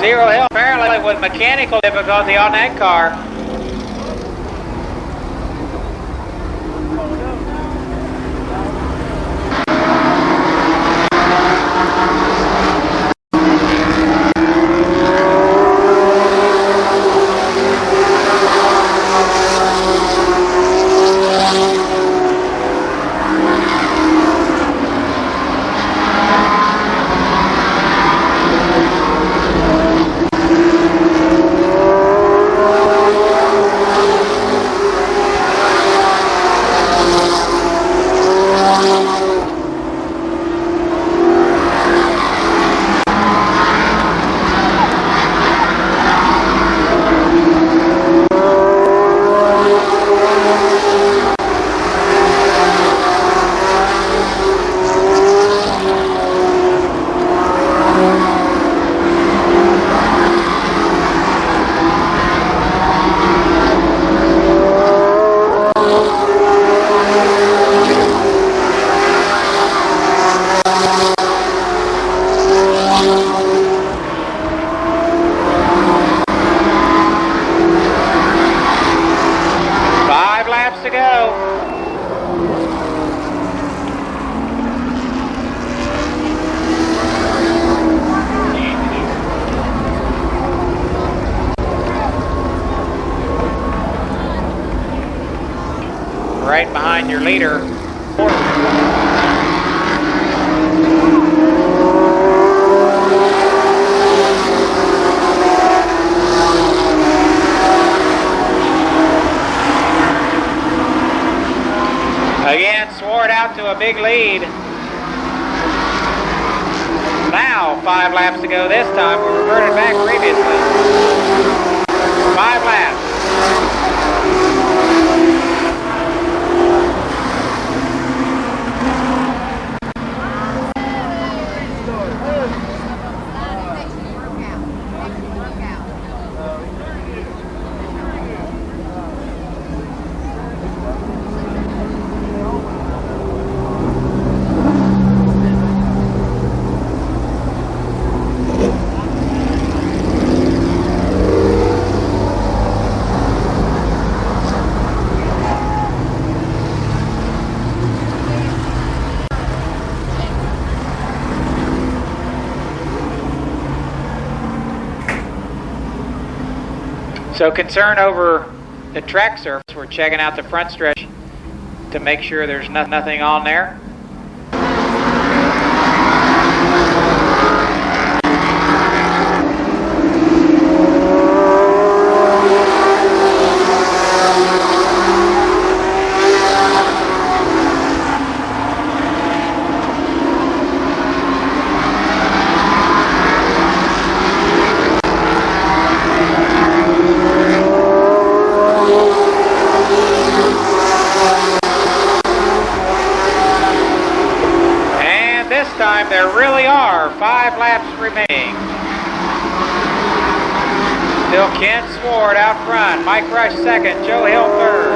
Zero Hill apparently with mechanical difficulty on that car. right behind your leader. Again, Sword out to a big lead. Now, 5 laps to go this time. We reverted back previously. 5 laps. So concern over the track surface. We're checking out the front stretch to make sure there's nothing on there. There really are 5 laps remaining. Still Ken Sword out front. Mike Rush second. Joe Hill third.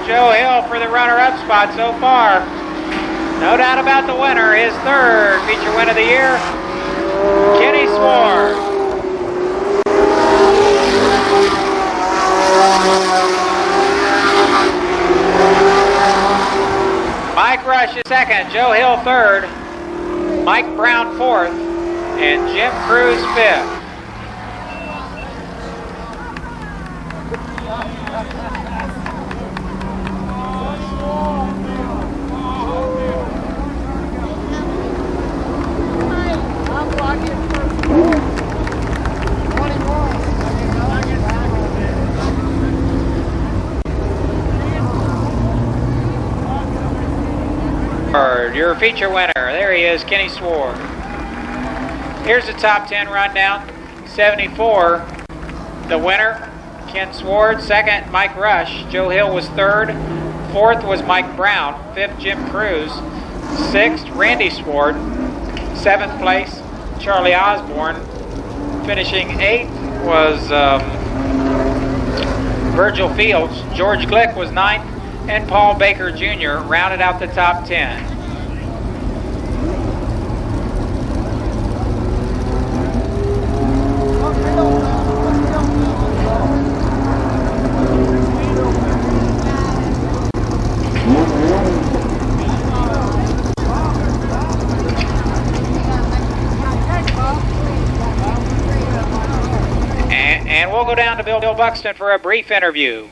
Joe Hill for the runner-up spot so far. No doubt about the winner, his third feature win of the year, Kenny Sword. Mike Rush is second, Joe Hill third, Mike Brown fourth, and Jim Cruz fifth. Your feature winner, there he is, Kenny Sword. Here's the top 10 rundown. 74, the winner, Ken Sword. Second, Mike Rush. Joe Hill was third. Fourth was Mike Brown. Fifth, Jim Cruz. Sixth, Randy Sword. Seventh place, Charlie Osborne. Finishing eighth was Virgil Fields. George Glick was ninth, and Paul Baker Jr. rounded out the top 10. And we'll go down to Bill Buxton for a brief interview.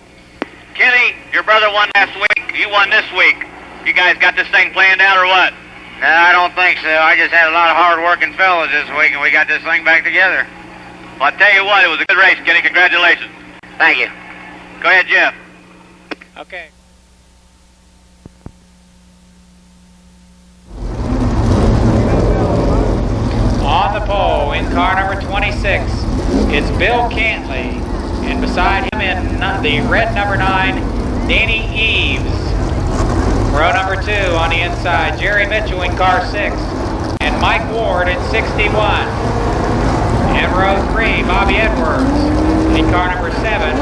Kenny, your brother won last week. You won this week. You guys got this thing planned out or what? No, I don't think so. I just had a lot of hard-working fellas this week, and we got this thing back together. Well, I tell you what, it was a good race, Kenny. Congratulations. Thank you. Go ahead, Jeff. Okay. is Bill Cantley. And beside him in the red number 9, Danny Eves. Row number 2 on the inside, Jerry Mitchell in car 6, and Mike Ward in 61. In row 3, Bobby Edwards in car number 7,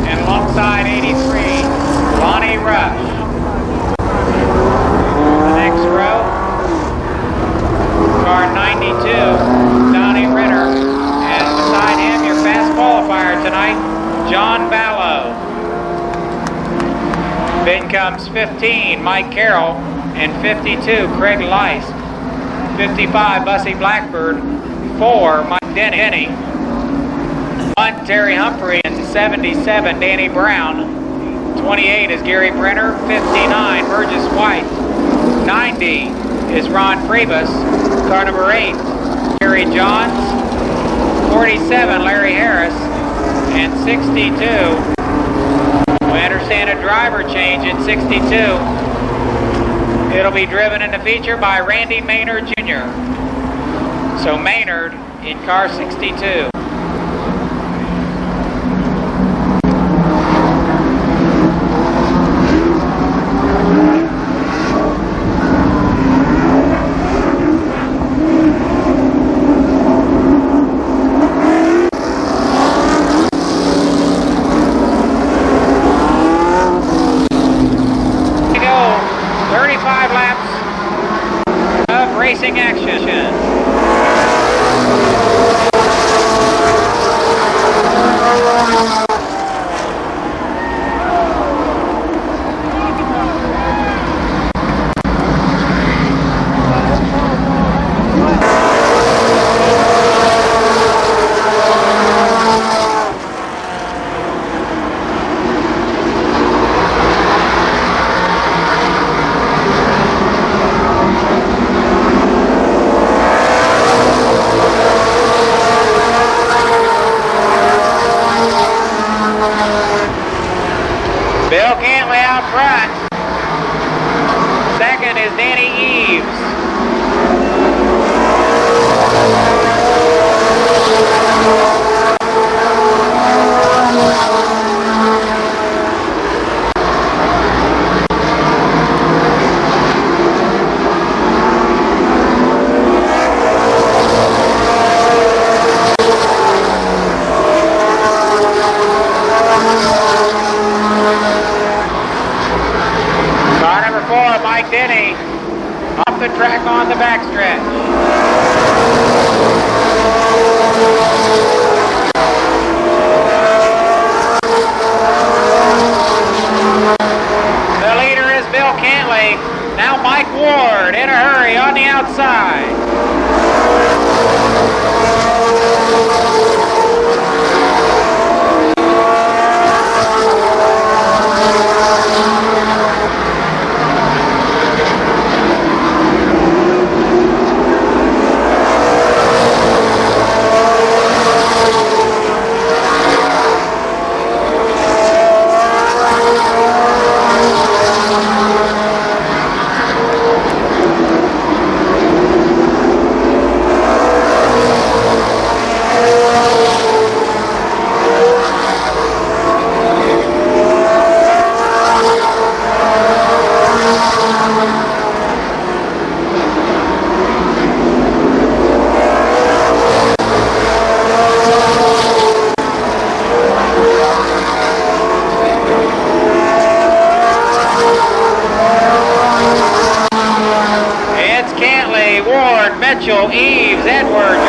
and alongside 83, Lonnie Rush. The next row, car 92, Donnie Ritter, and beside him, your fast qualifier tonight, John Ballow. Then comes 15, Mike Carroll, and 52, Craig Leist. 55, Bussy Blackbird. 4, Mike Denny. 1, Terry Humphrey, and 77, Danny Brown. 28 is Gary Brenner. 59, Burgess White. 90 is Ron Priebus. Car number 8, Gary Johns. 47, Larry Harris. And 62, we understand a driver change in 62. It'll be driven in the feature by Randy Maynard Jr. So Maynard in car 62. Racing action. Bill Cantley out front. Second is Danny Eves. Mike Denny off the track on the backstretch. The leader is Bill Cantley. Now Mike Ward in a hurry on the outside. Ward, Mitchell, Eves, Edwards.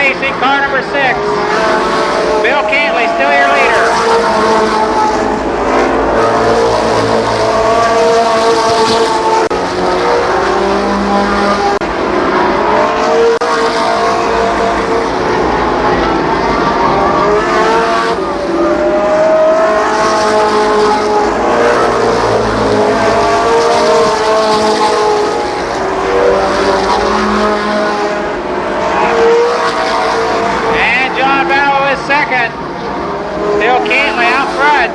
Racing, car number 6. Bill Cantley, still your leader. Second, Bill Cantley out front.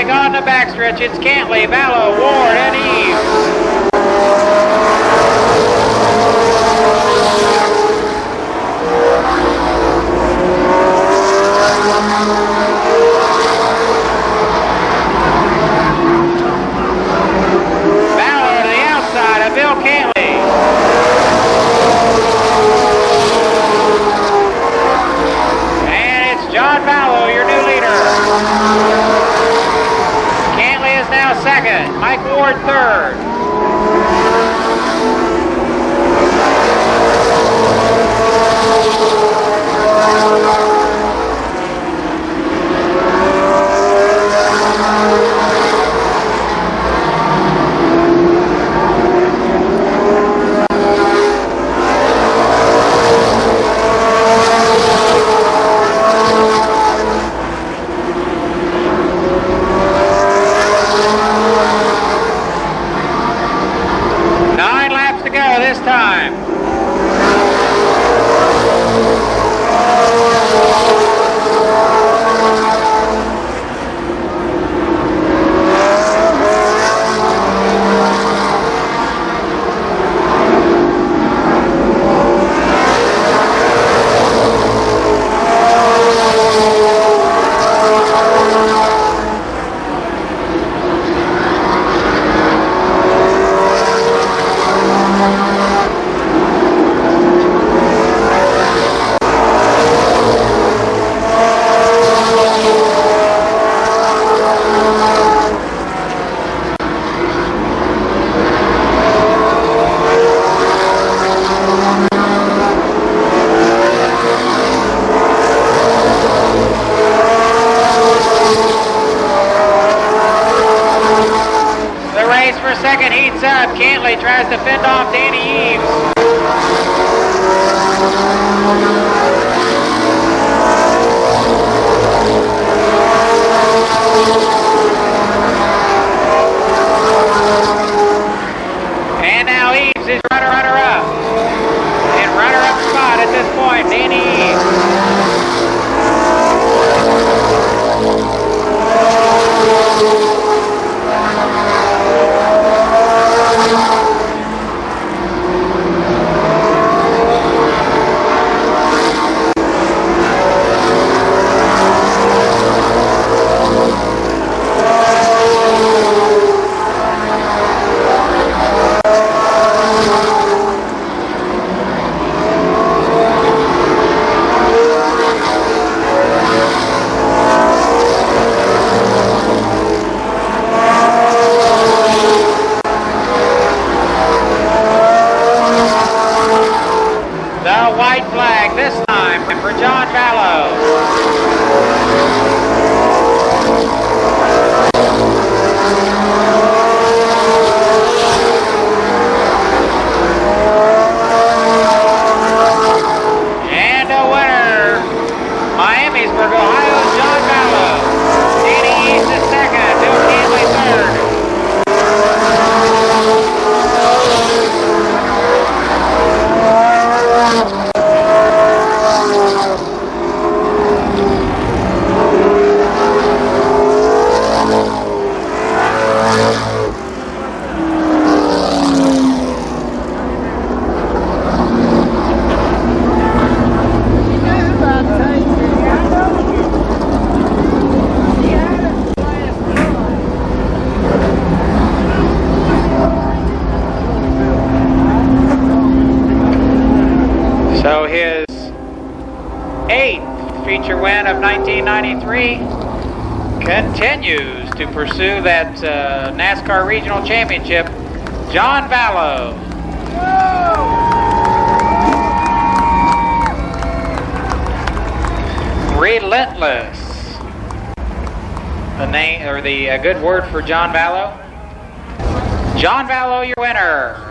On the backstretch, it's Cantley, Vallow, Ward, and Eves. Vallow to the outside of Bill Cantley. And it's John Vallow, your new leader. Is now second, Mike Ward third. This time. Second heats up. Cantley tries to fend off Danny Eves. And now Eves is runner-up. In runner-up spot at this point, Danny Eves. White flag this time for John Vallow. And a winner, Miamisburg, Ohio, John Vallow. Danny East is second, Bill Cantley third. 8th feature win of 1993. Continues to pursue that NASCAR Regional Championship, John Vallow. Relentless. The name or the good word for John Vallow. John Vallow, your winner.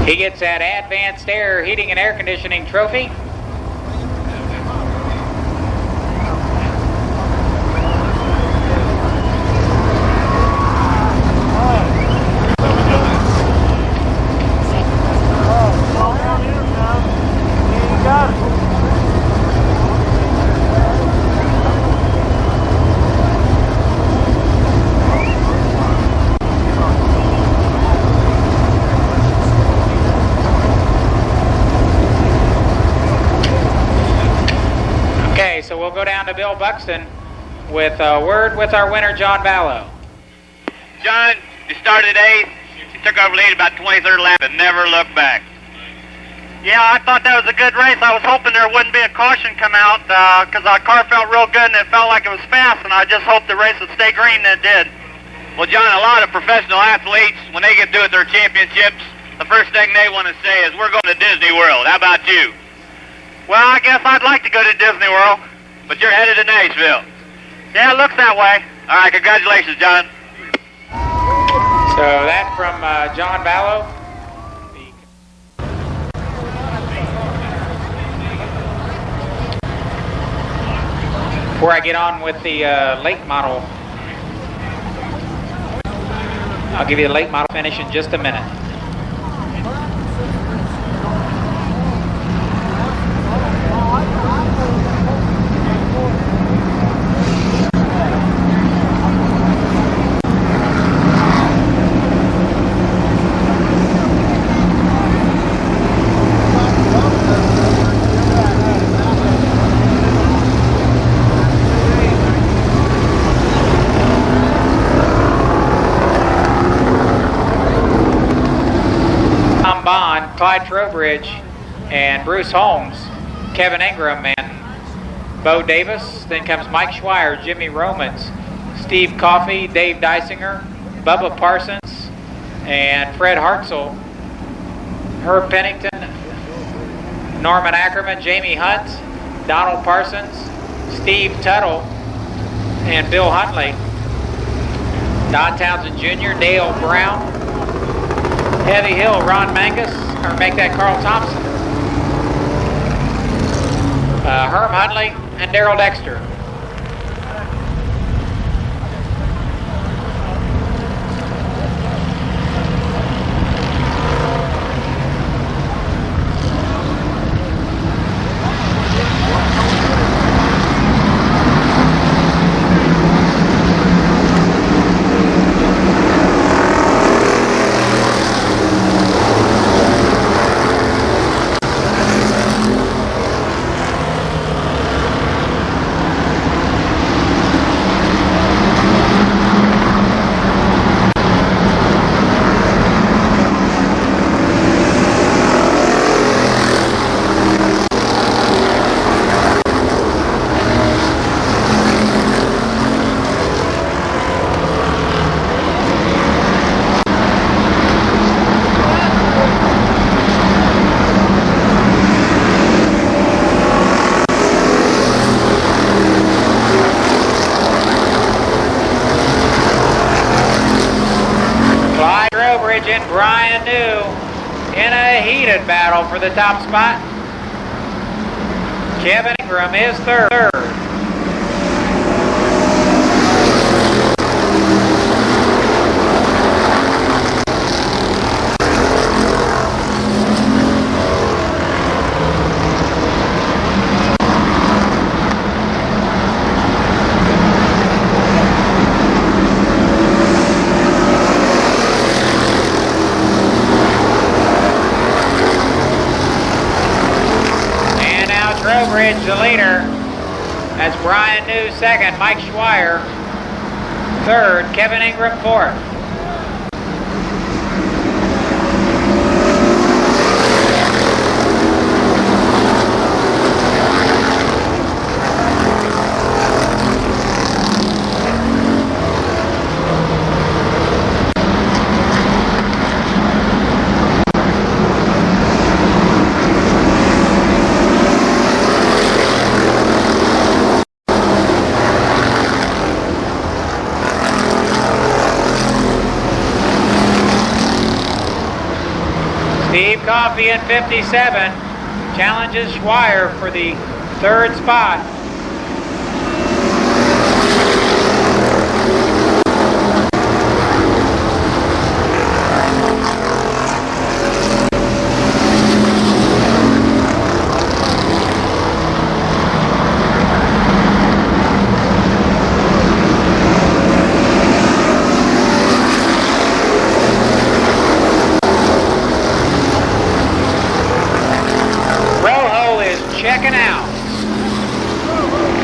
He gets that Advanced Air Heating and Air Conditioning trophy. So we'll go down to Bill Buxton with a word with our winner, John Vallow. John, you started 8th. You took over lead about 23rd lap and never looked back. Yeah, I thought that was a good race. I was hoping there wouldn't be a caution come out because our car felt real good and it felt like it was fast, and I just hoped the race would stay green, and it did. Well, John, a lot of professional athletes, when they get through with their championships, the first thing they want to say is, we're going to Disney World. How about you? Well, I guess I'd like to go to Disney World. But you're headed to Nashville. Yeah, it looks that way. All right, congratulations, John. So that from John Vallow. Before I get on with the late model, I'll give you the late model finish in just a minute. Clyde Trowbridge and Bruce Holmes, Kevin Ingram and Bo Davis. Then comes Mike Schweier, Jimmy Romans, Steve Coffey, Dave Dysinger, Bubba Parsons, and Fred Hartzell, Herb Pennington, Norman Ackerman, Jamie Hunt, Donald Parsons, Steve Tuttle, and Bill Huntley. Don Townsend Jr., Dale Brown, Heavy Hill, Ron Mangus, or make that Carl Thompson, Herm Huntley, and Darrell Dexter. And Brian New in a heated battle for the top spot. Kevin Ingram is third. Trowbridge the leader. That's Brian New second, Mike Schweier third, Kevin Ingram fourth. Steve Coffey in 57 challenges Schweier for the third spot. Checking out.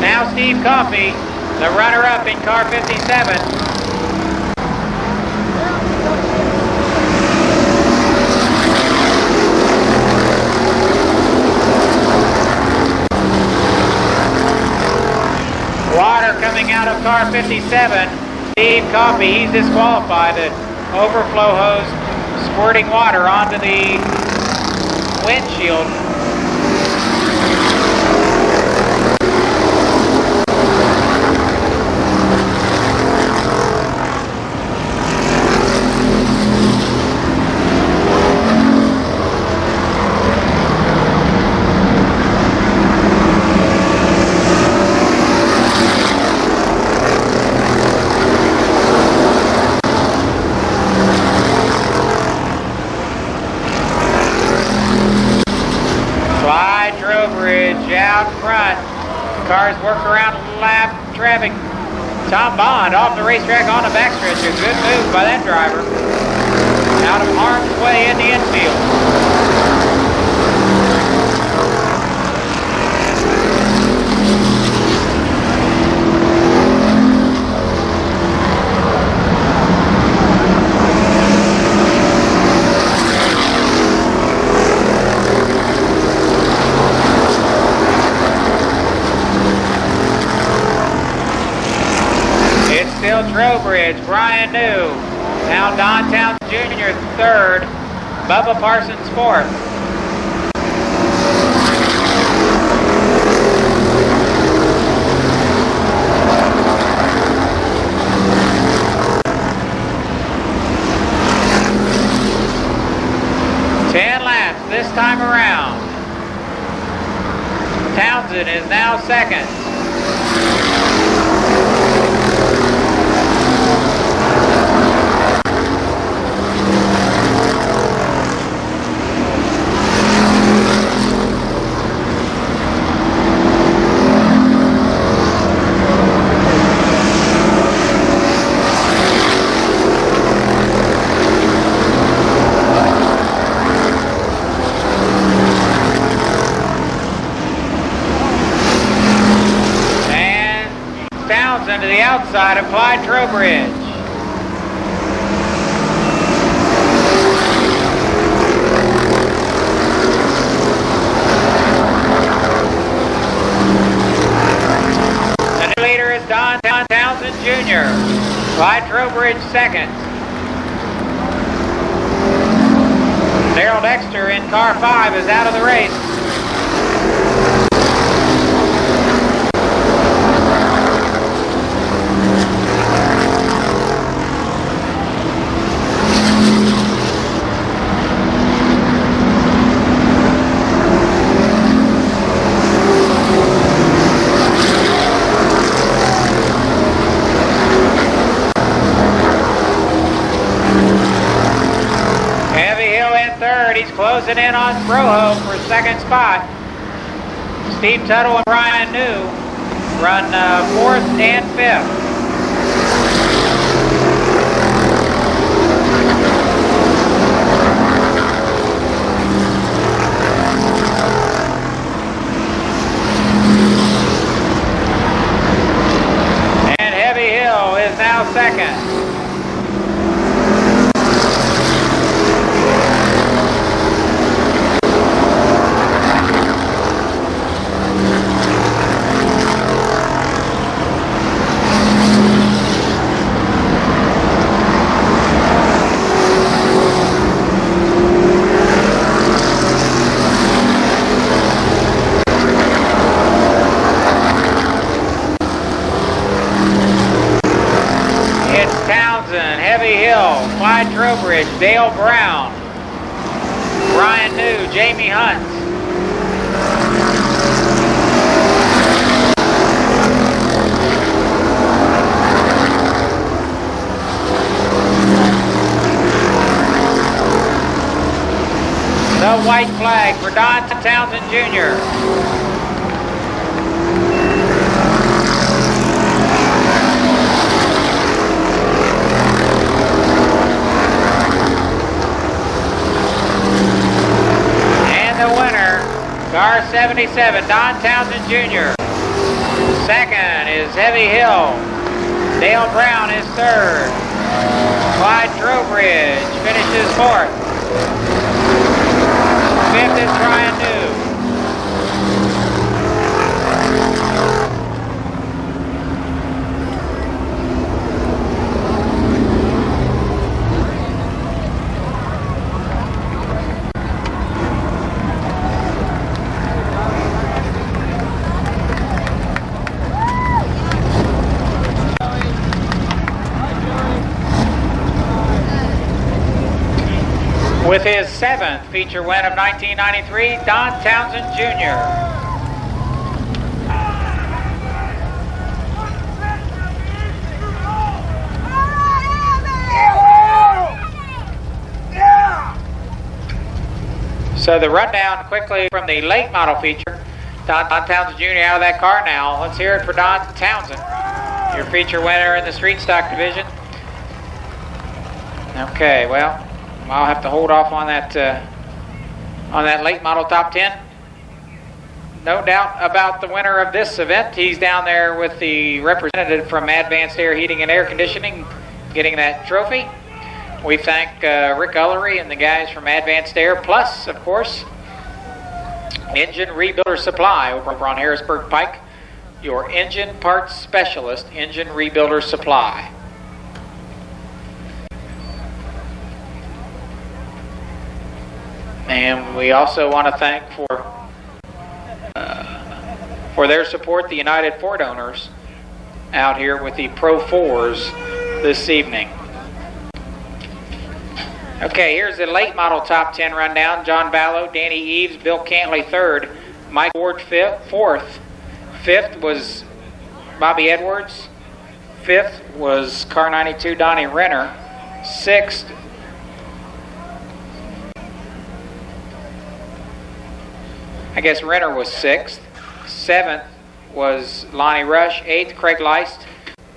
Now Steve Coffey, the runner-up in car 57. Water coming out of car 57. Steve Coffey, he's disqualified. The overflow hose squirting water onto the windshield. Trowbridge out front. Cars work around lap traffic. Tom Bond off the racetrack on the backstretch. A good move by that driver. Out of harm's way in the infield. Still Trowbridge, Brian New, now Don Towns Jr. third, Bubba Parsons fourth. This time around. Townsend is now second. To the outside of Clyde Trowbridge. The new leader is Don Townsend Jr. Clyde Trowbridge second. Daryl Dexter in car 5 is out of the race. He's closing in on Froho for second spot. Steve Tuttle and Brian New run fourth and fifth. Clyde Trowbridge, Dale Brown, Brian New, Jamie Hunt. The white flag for Don Townsend Jr. And the winner, car 77, Don Townsend Jr. Second is Heavy Hill. Dale Brown is third. Clyde Trowbridge finishes fourth. Fifth is Brian New. With his 7th feature win of 1993, Don Townsend Jr. So the rundown quickly from the late model feature. Don Townsend Jr. out of that car now. Let's hear it for Don Townsend, your feature winner in the street stock division. Okay, well, I'll have to hold off on that late model top 10. No doubt about the winner of this event. He's down there with the representative from Advanced Air Heating and Air Conditioning getting that trophy. We thank Rick Ullery and the guys from Advanced Air, plus, of course, Engine Rebuilder Supply over on Harrisburg Pike, your engine parts specialist, Engine Rebuilder Supply. And we also want to thank for their support the United Ford owners out here with the Pro 4s this evening. Okay, here's the late model top 10 rundown. John Ballo, Danny Eves, Bill Cantley 3rd, Mike Ward 4th. 5th was Bobby Edwards. 5th was car 92 Donnie Renner. 6th I guess Renner was 6th. 7th was Lonnie Rush. 8th, Craig Leist.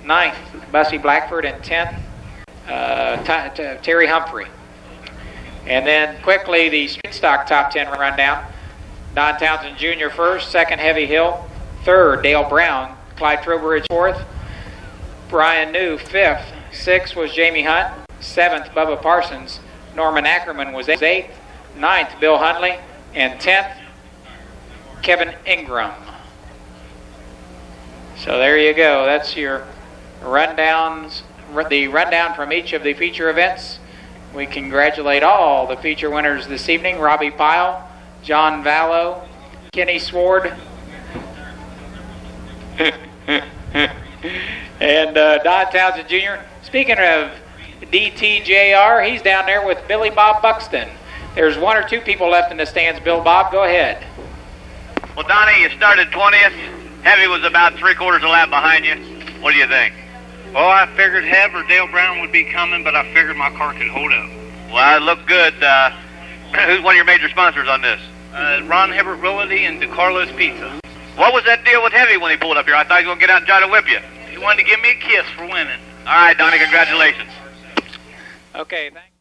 9th, Bussy Blackford. And 10th, Terry Humphrey. And then quickly the street stock top 10 rundown. Don Townsend Jr. 1st, 2nd, Heavy Hill. 3rd, Dale Brown. Clyde Trowbridge 4th. Brian New 5th. 6th was Jamie Hunt. 7th, Bubba Parsons. Norman Ackerman was 8th. 9th, Bill Hundley. And 10th, Kevin Ingram. So there you go. That's your rundowns, the rundown from each of the feature events. We congratulate all the feature winners this evening: Robbie Pyle, John Vallow, Kenny Sword, and Don Townsend Jr. Speaking of DTJR, he's down there with Billy Bob Buxton. There's 1 or 2 people left in the stands. Bill Bob, go ahead. Well, Donnie, you started 20th. Heavy was about 3/4 of a lap behind you. What do you think? Well, I figured Hev or Dale Brown would be coming, but I figured my car could hold up. Well, it looked good. Who's one of your major sponsors on this? Ron Hibbert Realty and DeCarlo's Pizza. What was that deal with Heavy when he pulled up here? I thought he was going to get out and try to whip you. He wanted to give me a kiss for winning. All right, Donnie, congratulations. Okay, thanks.